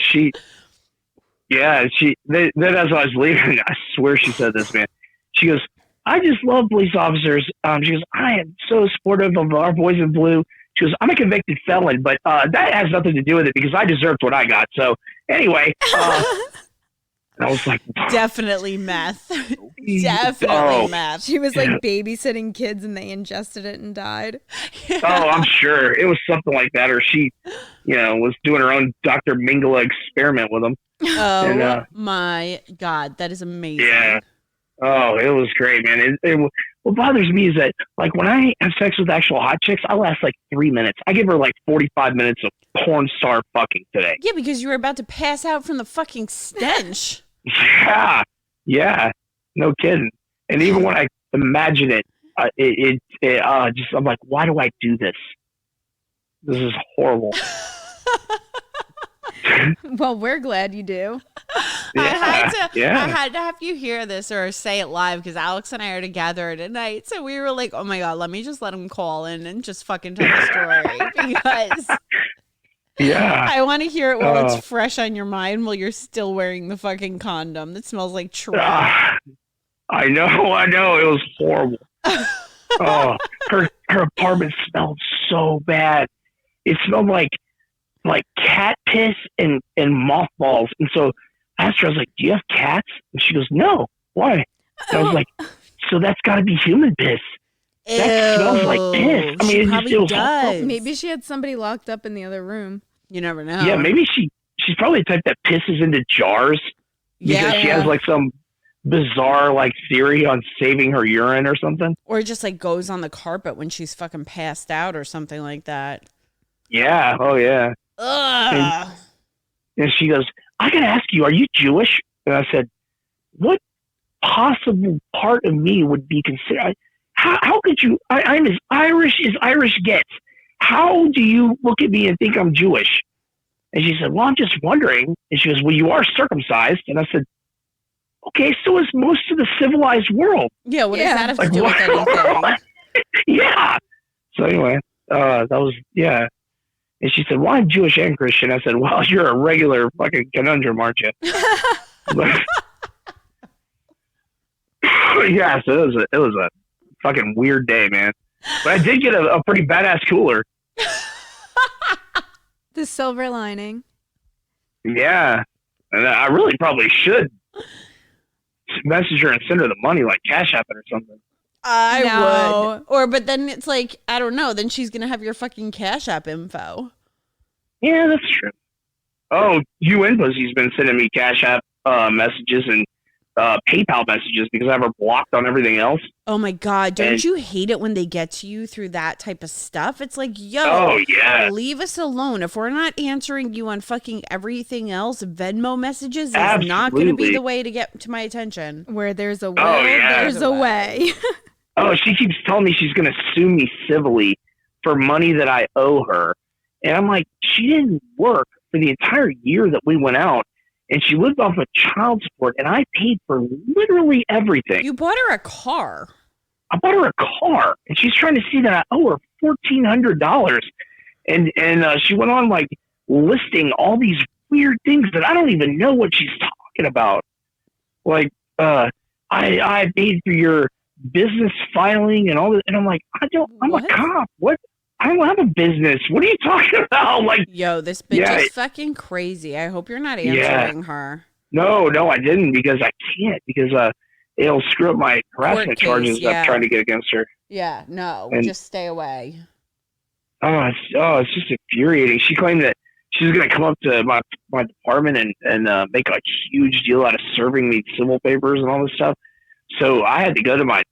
as I was leaving, I swear she said this, man. She goes, I just love police officers. She goes, I am so supportive of our boys in blue. She goes, I'm a convicted felon, but that has nothing to do with it because I deserved what I got. So anyway, and I was like, Definitely meth. Definitely meth. She was like babysitting kids and they ingested it and died. oh, I'm sure it was something like that, or she, was doing her own Dr. Mingala experiment with them. Oh And, my God. That is amazing. Yeah. Oh, it was great, man. What bothers me is that, like, when I have sex with actual hot chicks, I last like 3 minutes. I give her like 45 minutes of porn star fucking today. Yeah, because you were about to pass out from the fucking stench. Yeah, no kidding. And even when I imagine it, I'm like, why do I do this? This is horrible. Well, we're glad you do. I had to have you hear this or say it live because Alex and I are together tonight. So we were like, oh my God, let me just let him call in and just fucking tell the story because I want to hear it while it's fresh on your mind while you're still wearing the fucking condom that smells like trash. I know. It was horrible. Her apartment smelled so bad. It smelled like cat piss and mothballs. And so I asked her, I was like, do you have cats? And she goes, no. Why? And I was like, so that's got to be human piss. That smells like piss. I mean, it was does. Maybe she had somebody locked up in the other room. You never know. Yeah, maybe she's probably the type that pisses into jars because she has like some bizarre like theory on saving her urine or something. Or just like goes on the carpet when she's fucking passed out or something like that. Yeah. Oh, yeah. Ugh. And she goes, I gotta ask you, are you Jewish? And I said, what possible part of me would be considered? How could you? I'm as Irish as Irish gets. How do you look at me and think I'm Jewish? And she said, well, I'm just wondering. And she goes, well, you are circumcised. And I said, okay, so is most of the civilized world. Yeah, what does that have to Like, do with anything? Yeah. So anyway, that was, yeah. And she said, well, I'm Jewish and Christian. I said, well, you're a regular fucking conundrum, aren't you? Yeah, so it was a fucking weird day, man. But I did get a pretty badass cooler. The silver lining. Yeah. And I really probably should message her and send her the money, like Cash App it or something. I would. But then it's like, I don't know. Then she's going to have your fucking Cash App info. Yeah, that's true. Oh, Pussy's been sending me Cash App messages and PayPal messages because I have her blocked on everything else. Oh my God. Don't you hate it when they get to you through that type of stuff? It's like, leave us alone. If we're not answering you on fucking everything else, Venmo messages is not going to be the way to get to my attention. Where there's a will, there's a way. Oh, she keeps telling me she's going to sue me civilly for money that I owe her. And I'm like, she didn't work for the entire year that we went out. And she lived off of child support, and I paid for literally everything. You bought her a car. I bought her a car, and she's trying to see that I owe her $1,400. And she went on like listing all these weird things that I don't even know what she's talking about. Like, I paid for your business filing and all that, and I'm like, I'm a cop. What? I don't have a business. What are you talking about? Like, yo, this bitch is fucking crazy. I hope you're not answering her. No, I didn't because I can't because it'll screw up my harassment charges I'm trying to get against her. Yeah, no, just stay away. It's just infuriating. She claimed that she's gonna come up to my department and make a huge deal out of serving me civil papers and all this stuff. So I had to go to my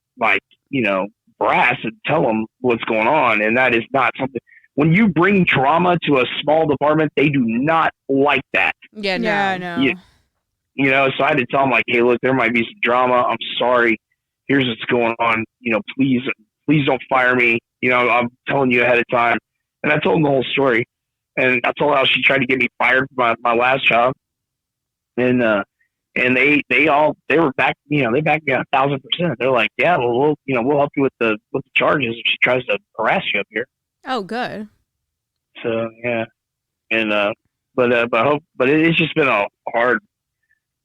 brass and tell them what's going on, and that is not something. When you bring drama to a small department, they do not like that. Yeah, no. Yeah, I know. So I had to tell them, like, hey, look, there might be some drama. I'm sorry. Here's what's going on. Please don't fire me. I'm telling you ahead of time. And I told them the whole story. And I told her how she tried to get me fired from my last job. And they were back, they backed me 1,000%. They're like, yeah, well, we'll help you with the charges if she tries to harass you up here. Oh, good. So yeah, and but it's just been a hard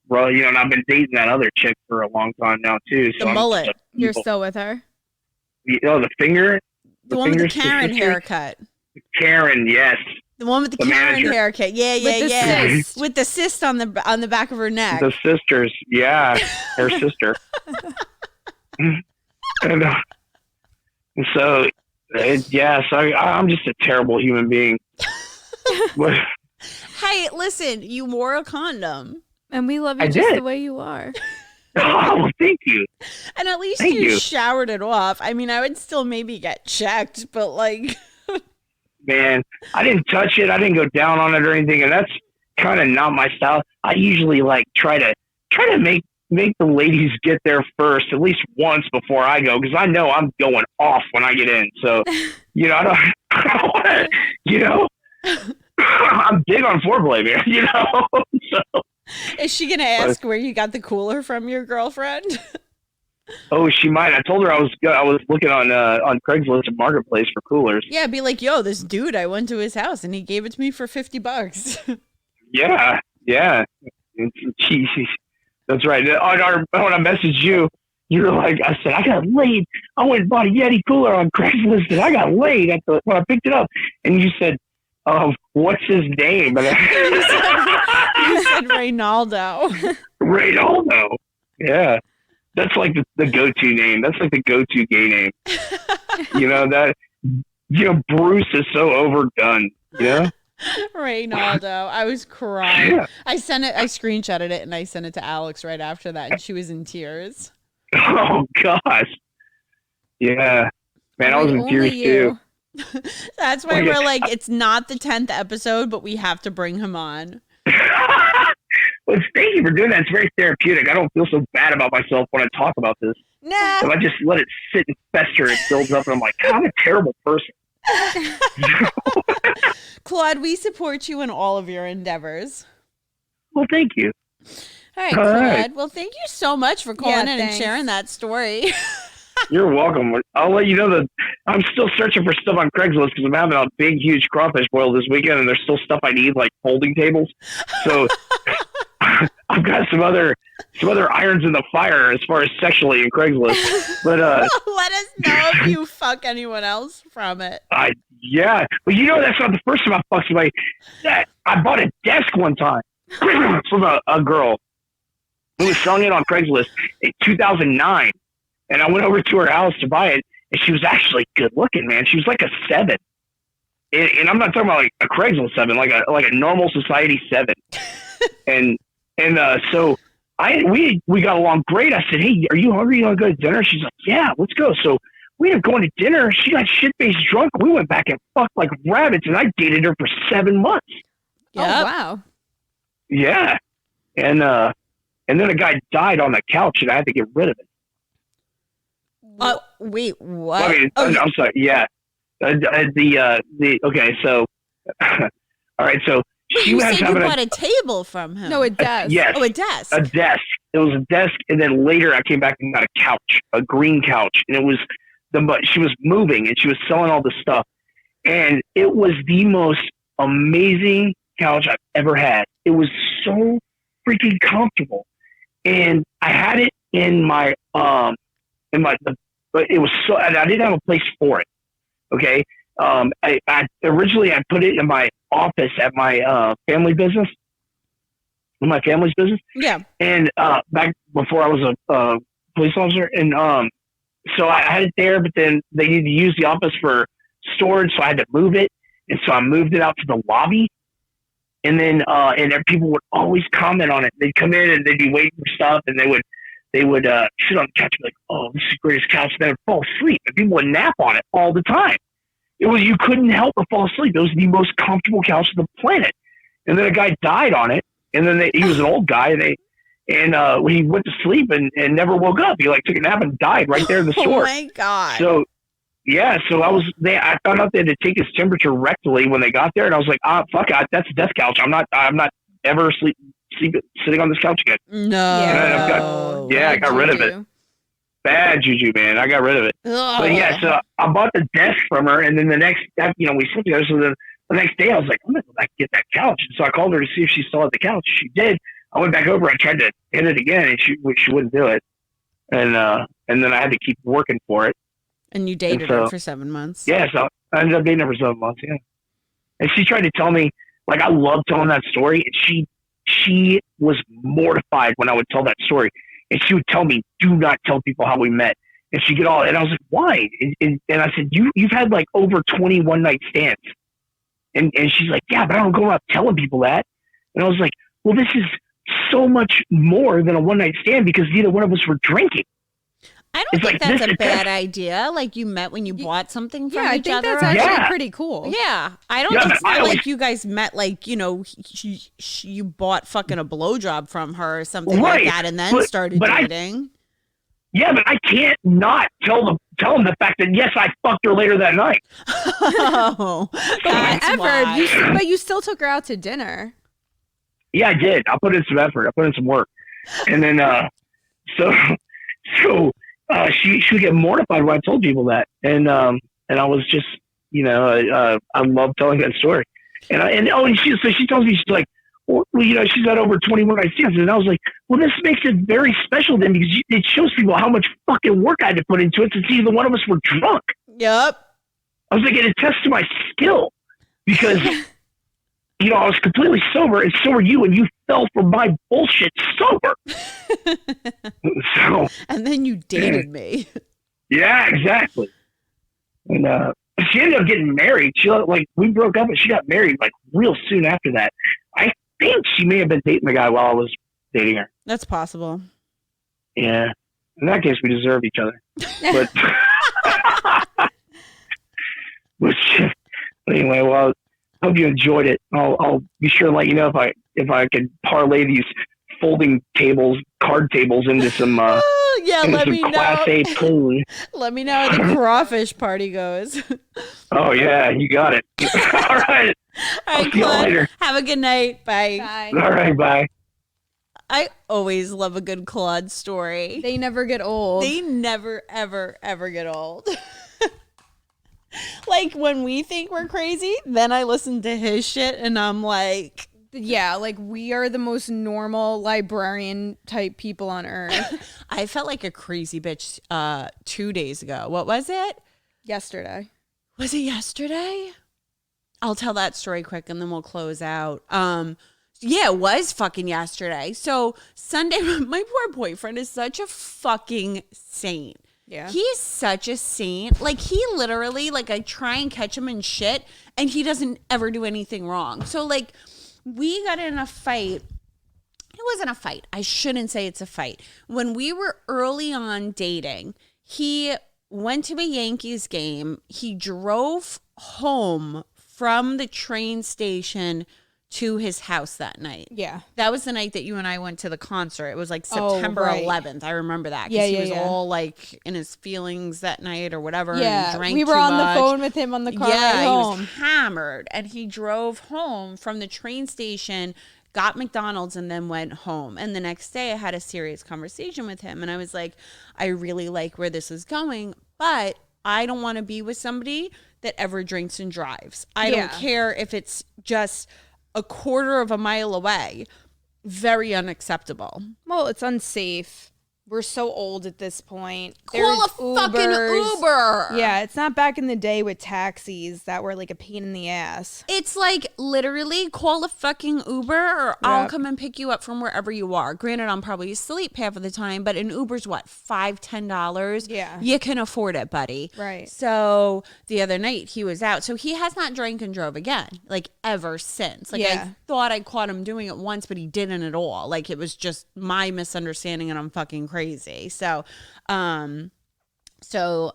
road, and I've been dating that other chick for a long time now too. So The mullet. You're still with her? the finger, The one with the fingers, Karen sister? haircut. Karen, yes, The one with the The Karen manager. haircut. Yeah, With the cyst. With the cyst on the back of her neck. the sisters, yeah, her sister, and so. So I'm just a terrible human being. But Hey, listen, you wore a condom. And we love you I just did. the way you are. oh, thank you. And at least Thank you you. showered it off. I mean, I would still maybe get checked, but like Man, I didn't touch it. I didn't go down on it or anything, and that's kind of not my style. I usually try to make the ladies get there first, at least once before I go, because I know I'm going off when I get in. So, I don't want to, I'm big on foreplay, man. So, is she gonna ask where you got the cooler from your girlfriend? oh, she might. I told her I was looking on Craigslist and Marketplace for coolers. Yeah, be like, yo, this dude, I went to his house and he gave it to me for $50. Yeah. That's right. When I messaged you, you were like, I said, I got laid. I went and bought a Yeti cooler on Craigslist and I got laid when I picked it up. And you said, what's his name? And You said Reynaldo. Reynaldo. Yeah. That's like the go-to name. That's like the go-to gay name. Bruce is so overdone. Yeah. Reynaldo. I was crying. Yeah. I screenshotted it and I sent it to Alex right after that and she was in tears. Oh, gosh. Yeah. Man, I was in tears too. That's why Oh, yeah. we're like, it's not the 10th episode, but we have to bring him on. Well, thank you for doing that. It's very therapeutic. I don't feel so bad about myself when I talk about this. Nah. If I just let it sit and fester, it builds up, and I'm like, God, I'm a terrible person. Claude, we support you in all of your endeavors. Well, thank you. All right, All Claude. right. Well, thank you so much for calling in and thanks. sharing that story. You're welcome. I'll let you know that I'm still searching for stuff on Craigslist because I'm having a big, huge crawfish boil this weekend, and there's still stuff I need, like folding tables. So I've got some other irons in the fire as far as sexually in Craigslist. But Let us know if you fuck anyone else from it. yeah, but that's not the first time I fucked somebody. I bought a desk one time from a girl who was selling it on Craigslist in 2009, and I went over to her house to buy it, and she was actually good looking, man. She was like a 7, and I'm not talking about like a Craigslist 7, like a normal society 7, and so we got along great. I said, hey, are you hungry? You want to go to dinner? She's like, yeah, let's go. So we ended up going to dinner. She got shit-faced drunk. We went back and fucked like rabbits, and I dated her for 7 months. Yep. Oh, wow. Yeah. And then a guy died on the couch, and I had to get rid of it. Wait, what? I mean, I'm sorry. Yeah. Okay, so, all right, so she you was said you having bought a table from him. No, it does. yes. Oh, a desk. A desk. It was a desk, and then later I came back and got a couch, a green couch, and it was she was moving and she was selling all this stuff, and it was the most amazing couch I've ever had. It was so freaking comfortable, and I had it in my but it was so I didn't have a place for it. Okay, I originally I put it in my office at my family business. In my family's business. Yeah. And back before I was a police officer. And so I had it there, but then they needed to use the office for storage, so I had to move it. And so I moved it out to the lobby. And then people would always comment on it. They'd come in and they'd be waiting for stuff, and they would sit on the couch and be like, "Oh, this is the greatest couch." And then fall asleep, and people would nap on it all the time. You couldn't help but fall asleep. It was the most comfortable couch on the planet. And then a guy died on it, and then he was an old guy, and he went to sleep and never woke up. He took a nap and died right there in the store. Oh my God. So yeah, so I found out they had to take his temperature rectally when they got there, and I was like, fuck, that's a death couch. I'm not ever sitting on this couch again. No. I got rid of it. Bad juju, man. I got rid of it. Ugh. But yeah, so I bought the desk from her, and then the next, we slept together. So the next day, I was like, I'm gonna go back and get that couch. And so I called her to see if she still had the couch. She did. I went back over. I tried to hit it again, and she wouldn't do it. And then I had to keep working for it. And you dated her for 7 months. Yeah, so I ended up dating her for 7 months. Yeah, and she tried to tell me, I love telling that story, and she was mortified when I would tell that story. And she would tell me, "Do not tell people how we met." And she'd get all, and I was like, "Why?" And I said, "You've had over 20 one-night stands." And she's like, "Yeah, but I don't go around telling people that." And I was like, "Well, this is so much more than a one-night stand because neither one of us were drinking." I don't think that's a bad idea. You met when you bought something from each other. Yeah, I think that's actually pretty cool. Yeah. I don't think it's you guys met you bought fucking a blowjob from her or something like that and then started dating. But I can't not tell them the fact that, yes, I fucked her later that night. Oh, that's why. But you still took her out to dinner. Yeah, I did. I put in some effort. I put in some work. And then, so she would get mortified when I told people that. And I was just, I love telling that story. And she tells me, she's like, well, she's had over 21 night stands. And I was like, well, this makes it very special then because it shows people how much fucking work I had to put into it to see either one of us were drunk. Yep. I was like, it attests to my skill because, I was completely sober and so were you, and you fell for my bullshit sober. And then you dated me. Yeah, exactly. And she ended up getting married. We broke up and she got married real soon after that. I think she may have been dating the guy while I was dating her. That's possible. Yeah. In that case, we deserve each other. But anyway, well, I hope you enjoyed it. I'll be sure to let you know if I can parlay these folding card tables into some let me Class know. A poon. Let me know how the crawfish party goes. Oh yeah, you got it. All right. All right, Claude, later. Have a good night. Bye. Bye. All right, bye. I always love a good Claude story. They never get old. They never, ever, ever get old. When we think we're crazy, then I listen to his shit and I'm like... Yeah, we are the most normal librarian type people on earth. I felt like a crazy bitch 2 days ago. What was it? Yesterday. Was it yesterday? I'll tell that story quick and then we'll close out. Yeah, it was fucking yesterday. So Sunday, my poor boyfriend is such a fucking saint. Yeah. He's such a saint. He literally, I try and catch him in shit and he doesn't ever do anything wrong. So we got in a fight. It wasn't a fight. I shouldn't say it's a fight. When we were early on dating, he went to a Yankees game. He drove home from the train station to his house that night. Yeah. That was the night that you and I went to the concert. It was September 11th. I remember that. Because he was all in his feelings that night or whatever. Yeah. And drank we were too on much. the phone with him on the car ride home. He was hammered. And he drove home from the train station, got McDonald's, and then went home. And the next day I had a serious conversation with him. And I was like, I really like where this is going, but I don't want to be with somebody that ever drinks and drives. I don't care if it's just a quarter of a mile away. Very unacceptable. Well, it's unsafe. we're so old at this point. Call a fucking Ubers. Uber. Yeah, it's not back in the day with taxis that were like a pain in the ass. It's like literally call a fucking Uber or I'll come and pick you up from wherever you are. Granted, I'm probably asleep half of the time, but an Uber's what, $5-10? Yeah. You can afford it, buddy. Right. So the other night he was out. So he has not drank and drove again, like ever since. Like I thought I caught him doing it once, but he didn't at all. Like it was just my misunderstanding and I'm fucking crazy. So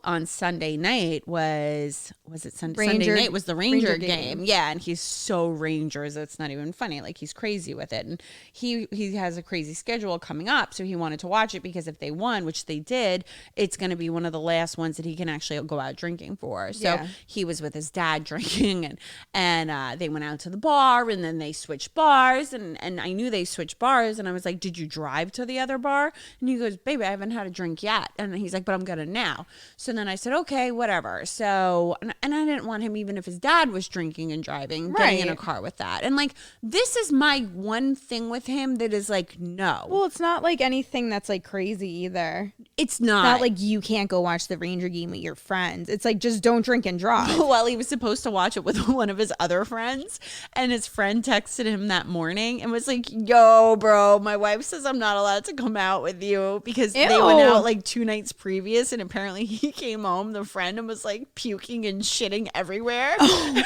on Sunday night was it Sunday night was the Ranger game. Yeah, and he's so Rangers, it's not even funny. Like he's crazy with it. And he has a crazy schedule coming up, so he wanted to watch it because if they won, which they did, it's going to be one of the last ones that he can actually go out drinking for. So he was with his dad drinking and they went out to the bar and then they switched bars and I knew they switched bars and I was like, "Did you drive to the other bar?" And he goes, "Baby, I haven't had a drink yet." And he's like, "But I'm going to now." So then I said, okay, whatever. So, and I didn't want him, even if his dad was drinking and driving, getting in a car with that. And like, this is my one thing with him that is like, no. Well, it's not like anything that's like crazy either. It's not. It's not like you can't go watch the Ranger game with your friends. It's like, just don't drink and drive. Well, he was supposed to watch it with one of his other friends. And his friend texted him that morning and was like, "Yo, bro, my wife says I'm not allowed to come out with you," because they went out like 2 nights previous. And apparently he came home, the friend, and was like puking and shitting everywhere. My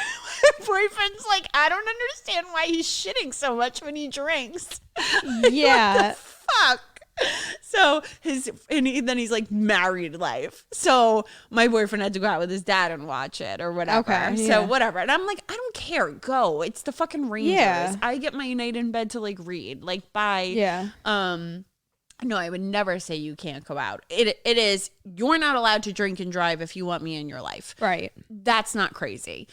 boyfriend's like, "I don't understand why he's shitting so much when he drinks." Yeah. What the fuck? So then he's like married life. So my boyfriend had to go out with his dad and watch it or whatever. Okay, So whatever. And I'm like, I don't care. Go. It's the fucking Rangers. Yeah. I get my night in bed to like read. Like bye. Yeah. No, I would never say you can't go out. It is, you're not allowed to drink and drive if you want me in your life. Right. That's not crazy.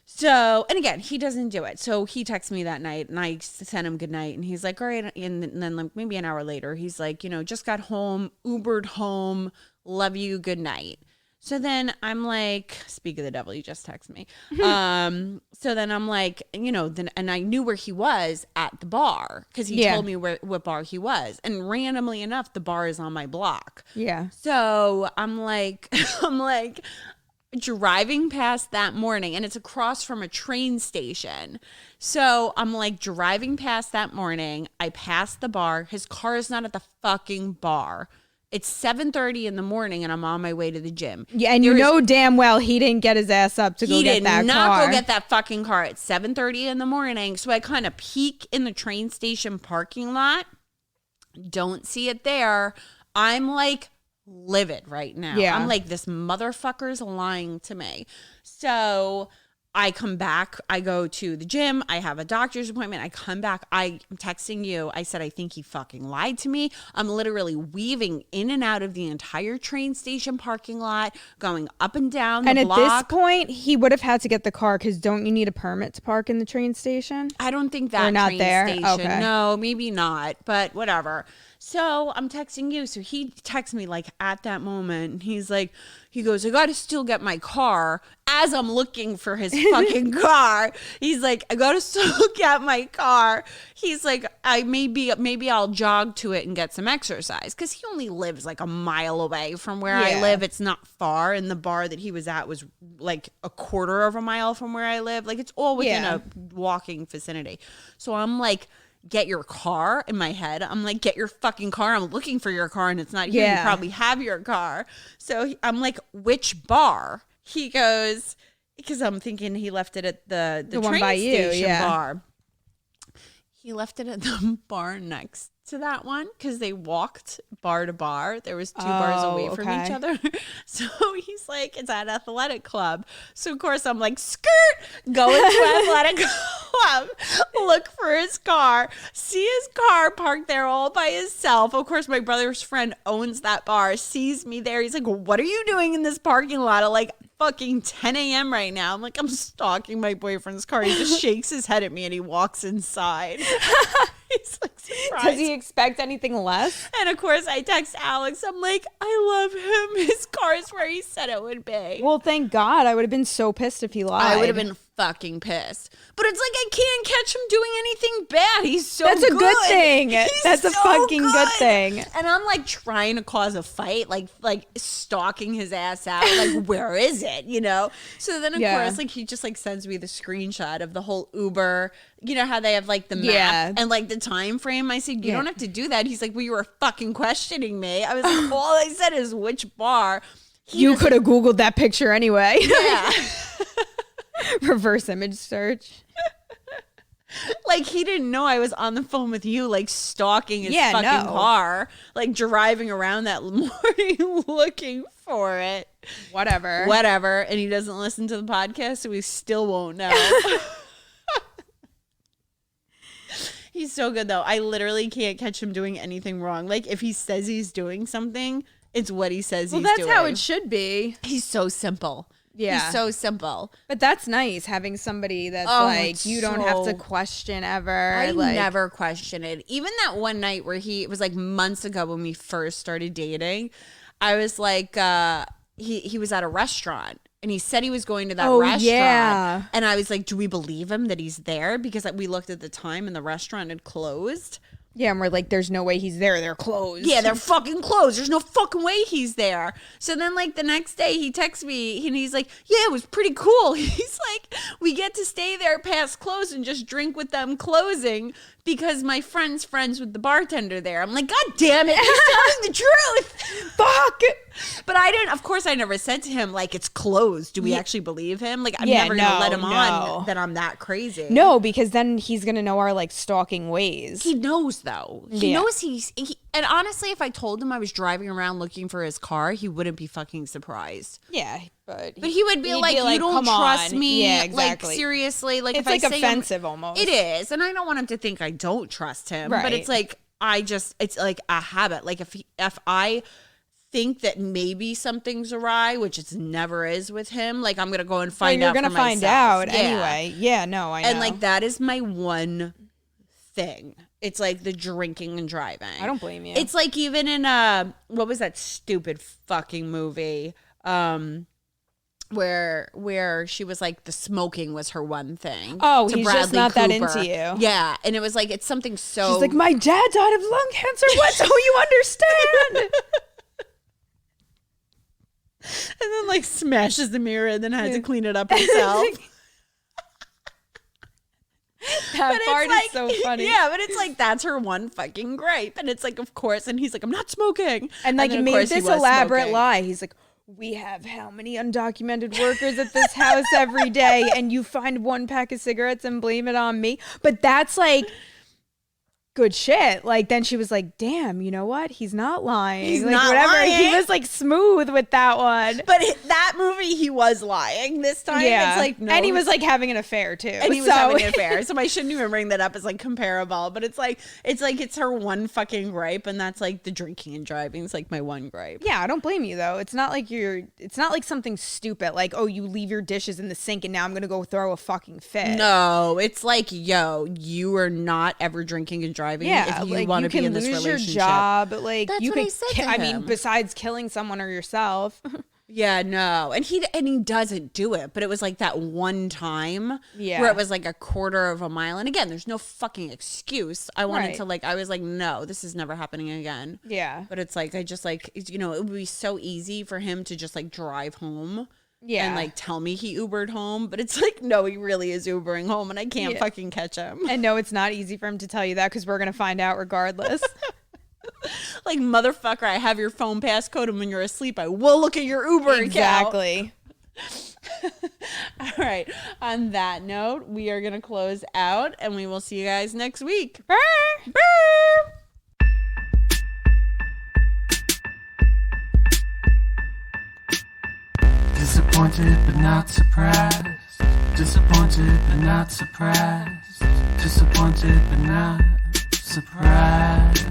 So, and again, he doesn't do it. So he texts me that night and I sent him good night and he's like, "All right." And then like maybe an hour later, he's like, "Just got home, Ubered home, love you, good night." So then I'm like, speak of the devil, you just text me. So then I'm like, and I knew where he was at the bar because he told me what bar he was. And randomly enough, the bar is on my block. Yeah. So I'm like, driving past that morning and it's across from a train station. So I'm like driving past that morning. I passed the bar. His car is not at the fucking bar. It's 7:30 in the morning and I'm on my way to the gym. Yeah, and you know damn well he didn't get his ass up to go get that car. He did not go get that fucking car at 7:30 in the morning. So I kind of peek in the train station parking lot. Don't see it there. I'm like livid right now. Yeah. I'm like, this motherfucker's lying to me. So I come back, I go to the gym, I have a doctor's appointment, I come back, I'm texting you, I said, I think he fucking lied to me. I'm literally weaving in and out of the entire train station parking lot, going up and down the block. And at this point, he would have had to get the car because don't you need a permit to park in the train station? I don't think that Or not train there? station. Okay. No, maybe not, but whatever. So I'm texting you. So he texts me like at that moment. And he goes, "I got to still get my car." As I'm looking for his fucking car, he's like, "I got to still get my car." He's like, maybe I'll jog to it and get some exercise. Cause he only lives like a mile away from where I live. It's not far. And the bar that he was at was like a quarter of a mile from where I live. Like it's all within a walking vicinity. So I'm like, "Get your car," in my head. I'm like, "Get your fucking car. I'm looking for your car and it's not here. You probably have your car." So I'm like, "Which bar?" He goes, because I'm thinking he left it at the train one by you, station bar. He left it at the bar next to that one because they walked bar to bar. There was 2 bars away from each other. So he's like, "It's at Athletic Club." So of course I'm like, skirt, go into Athletic Club, look for his car, see his car parked there all by himself. Of course, my brother's friend owns that bar, sees me there. He's like, "What are you doing in this parking lot at like fucking 10 a.m. right now?" I'm like, "I'm stalking my boyfriend's car." He just shakes his head at me and he walks inside. He's like surprised. Does he expect anything less? And of course, I text Alex. I'm like, "I love him. His car is where he said it would be." Well, thank God. I would have been so pissed if he lied. I would have been fucking pissed. But it's like I can't catch him doing anything bad. He's so That's a good thing. He's That's a so fucking good thing. And I'm like trying to cause a fight, like stalking his ass out. Like, where is it? You know? So then of course, like he just like sends me the screenshot of the whole Uber. You know how they have like the map and like the time frame. I said, you don't have to do that. He's like, well, you were fucking questioning me. I was like, all I said is which bar. You could have Googled that picture anyway. Yeah. Reverse image search. Like he didn't know I was on the phone with you, like stalking his fucking car, like driving around that morning looking for it. Whatever. And he doesn't listen to the podcast, so we still won't know. He's so good though. I literally can't catch him doing anything wrong. Like if he says he's doing something, it's what he says he's doing. Well, that's how it should be. He's so simple. Yeah. He's so simple. But that's nice having somebody that's like, you don't have to question ever. I like, never question it. Even that one night where it was like months ago when we first started dating, I was like, he was at a restaurant and he said he was going to that restaurant. Yeah. And I was like, do we believe him that he's there? Because we looked at the time and the restaurant had closed. Yeah, and we're like, there's no way he's there. They're closed. Yeah, they're fucking closed. There's no fucking way he's there. So then, like, the next day, he texts me, and he's like, yeah, it was pretty cool. He's like, we get to stay there past close and just drink with them closing because my friend's friends with the bartender there. I'm like, God damn it, he's telling the truth. Fuck. But of course, I never said to him, like, it's closed. Do we actually believe him? Like, I'm never going to let him on that I'm that crazy. No, because then he's going to know our, like, stalking ways. He knows, though. He knows and honestly, if I told him I was driving around looking for his car, he wouldn't be fucking surprised. Yeah, but he would be like, you don't trust me. Yeah, exactly. Like, seriously. Like, it's if like I say offensive almost. It is. And I don't want him to think I don't trust him. Right. But it's like, it's like a habit. Like, if I think that maybe something's awry, which it never is with him, like, I'm going to go and find out for myself. You're going to find out anyway. Yeah, no, I know. And, like, that is my one thing. It's like the drinking and driving. I don't blame you. It's like even in what was that stupid fucking movie where she was like the smoking was her one thing. Oh, he's just not that into you. Yeah, and it was like it's something so. She's like, my dad died of lung cancer. What? So you understand? And then like smashes the mirror and then had to clean it up herself. That part is so funny. Yeah, but it's like that's her one fucking gripe. And it's like, of course, and he's like, I'm not smoking. And like he made this elaborate lie. He's like, we have how many undocumented workers at this house every day, and you find one pack of cigarettes and blame it on me. But that's like good shit. Like then she was like, damn, you know what? He's not lying. He's like, not whatever. lying. He was like smooth with that one. But that movie, he was lying. This time, yeah. it's like no. And he was like having an affair too. And he was having an affair. So I shouldn't even bring that up as like comparable. But it's her one fucking gripe, and that's like the drinking and driving. It's like my one gripe. Yeah, I don't blame you though. It's not like something stupid like, oh, you leave your dishes in the sink and now I'm gonna go throw a fucking fit. No, it's like, yo, you are not ever drinking and driving. Yeah, if you like want you to be in this can lose relationship. your job. Like That's you what could. I said to I mean, him. besides killing someone or yourself. Yeah, no, and he doesn't do it, but it was like that one time Yeah. where it was like a quarter of a mile, and again, there's no fucking excuse. I wanted Right. to like, I was like, no, this is never happening again. Yeah. But it's like I just like it would be so easy for him to just like drive home. Yeah. And like tell me he Ubered home, but it's like, no, he really is Ubering home and I can't fucking catch him. And no, it's not easy for him to tell you that because we're going to find out regardless. Like, motherfucker, I have your phone passcode, and when you're asleep, I will look at your Uber account. Exactly. All right. On that note, we are going to close out, and we will see you guys next week. Bye. Disappointed but not surprised. Disappointed but not surprised. Disappointed but not surprised.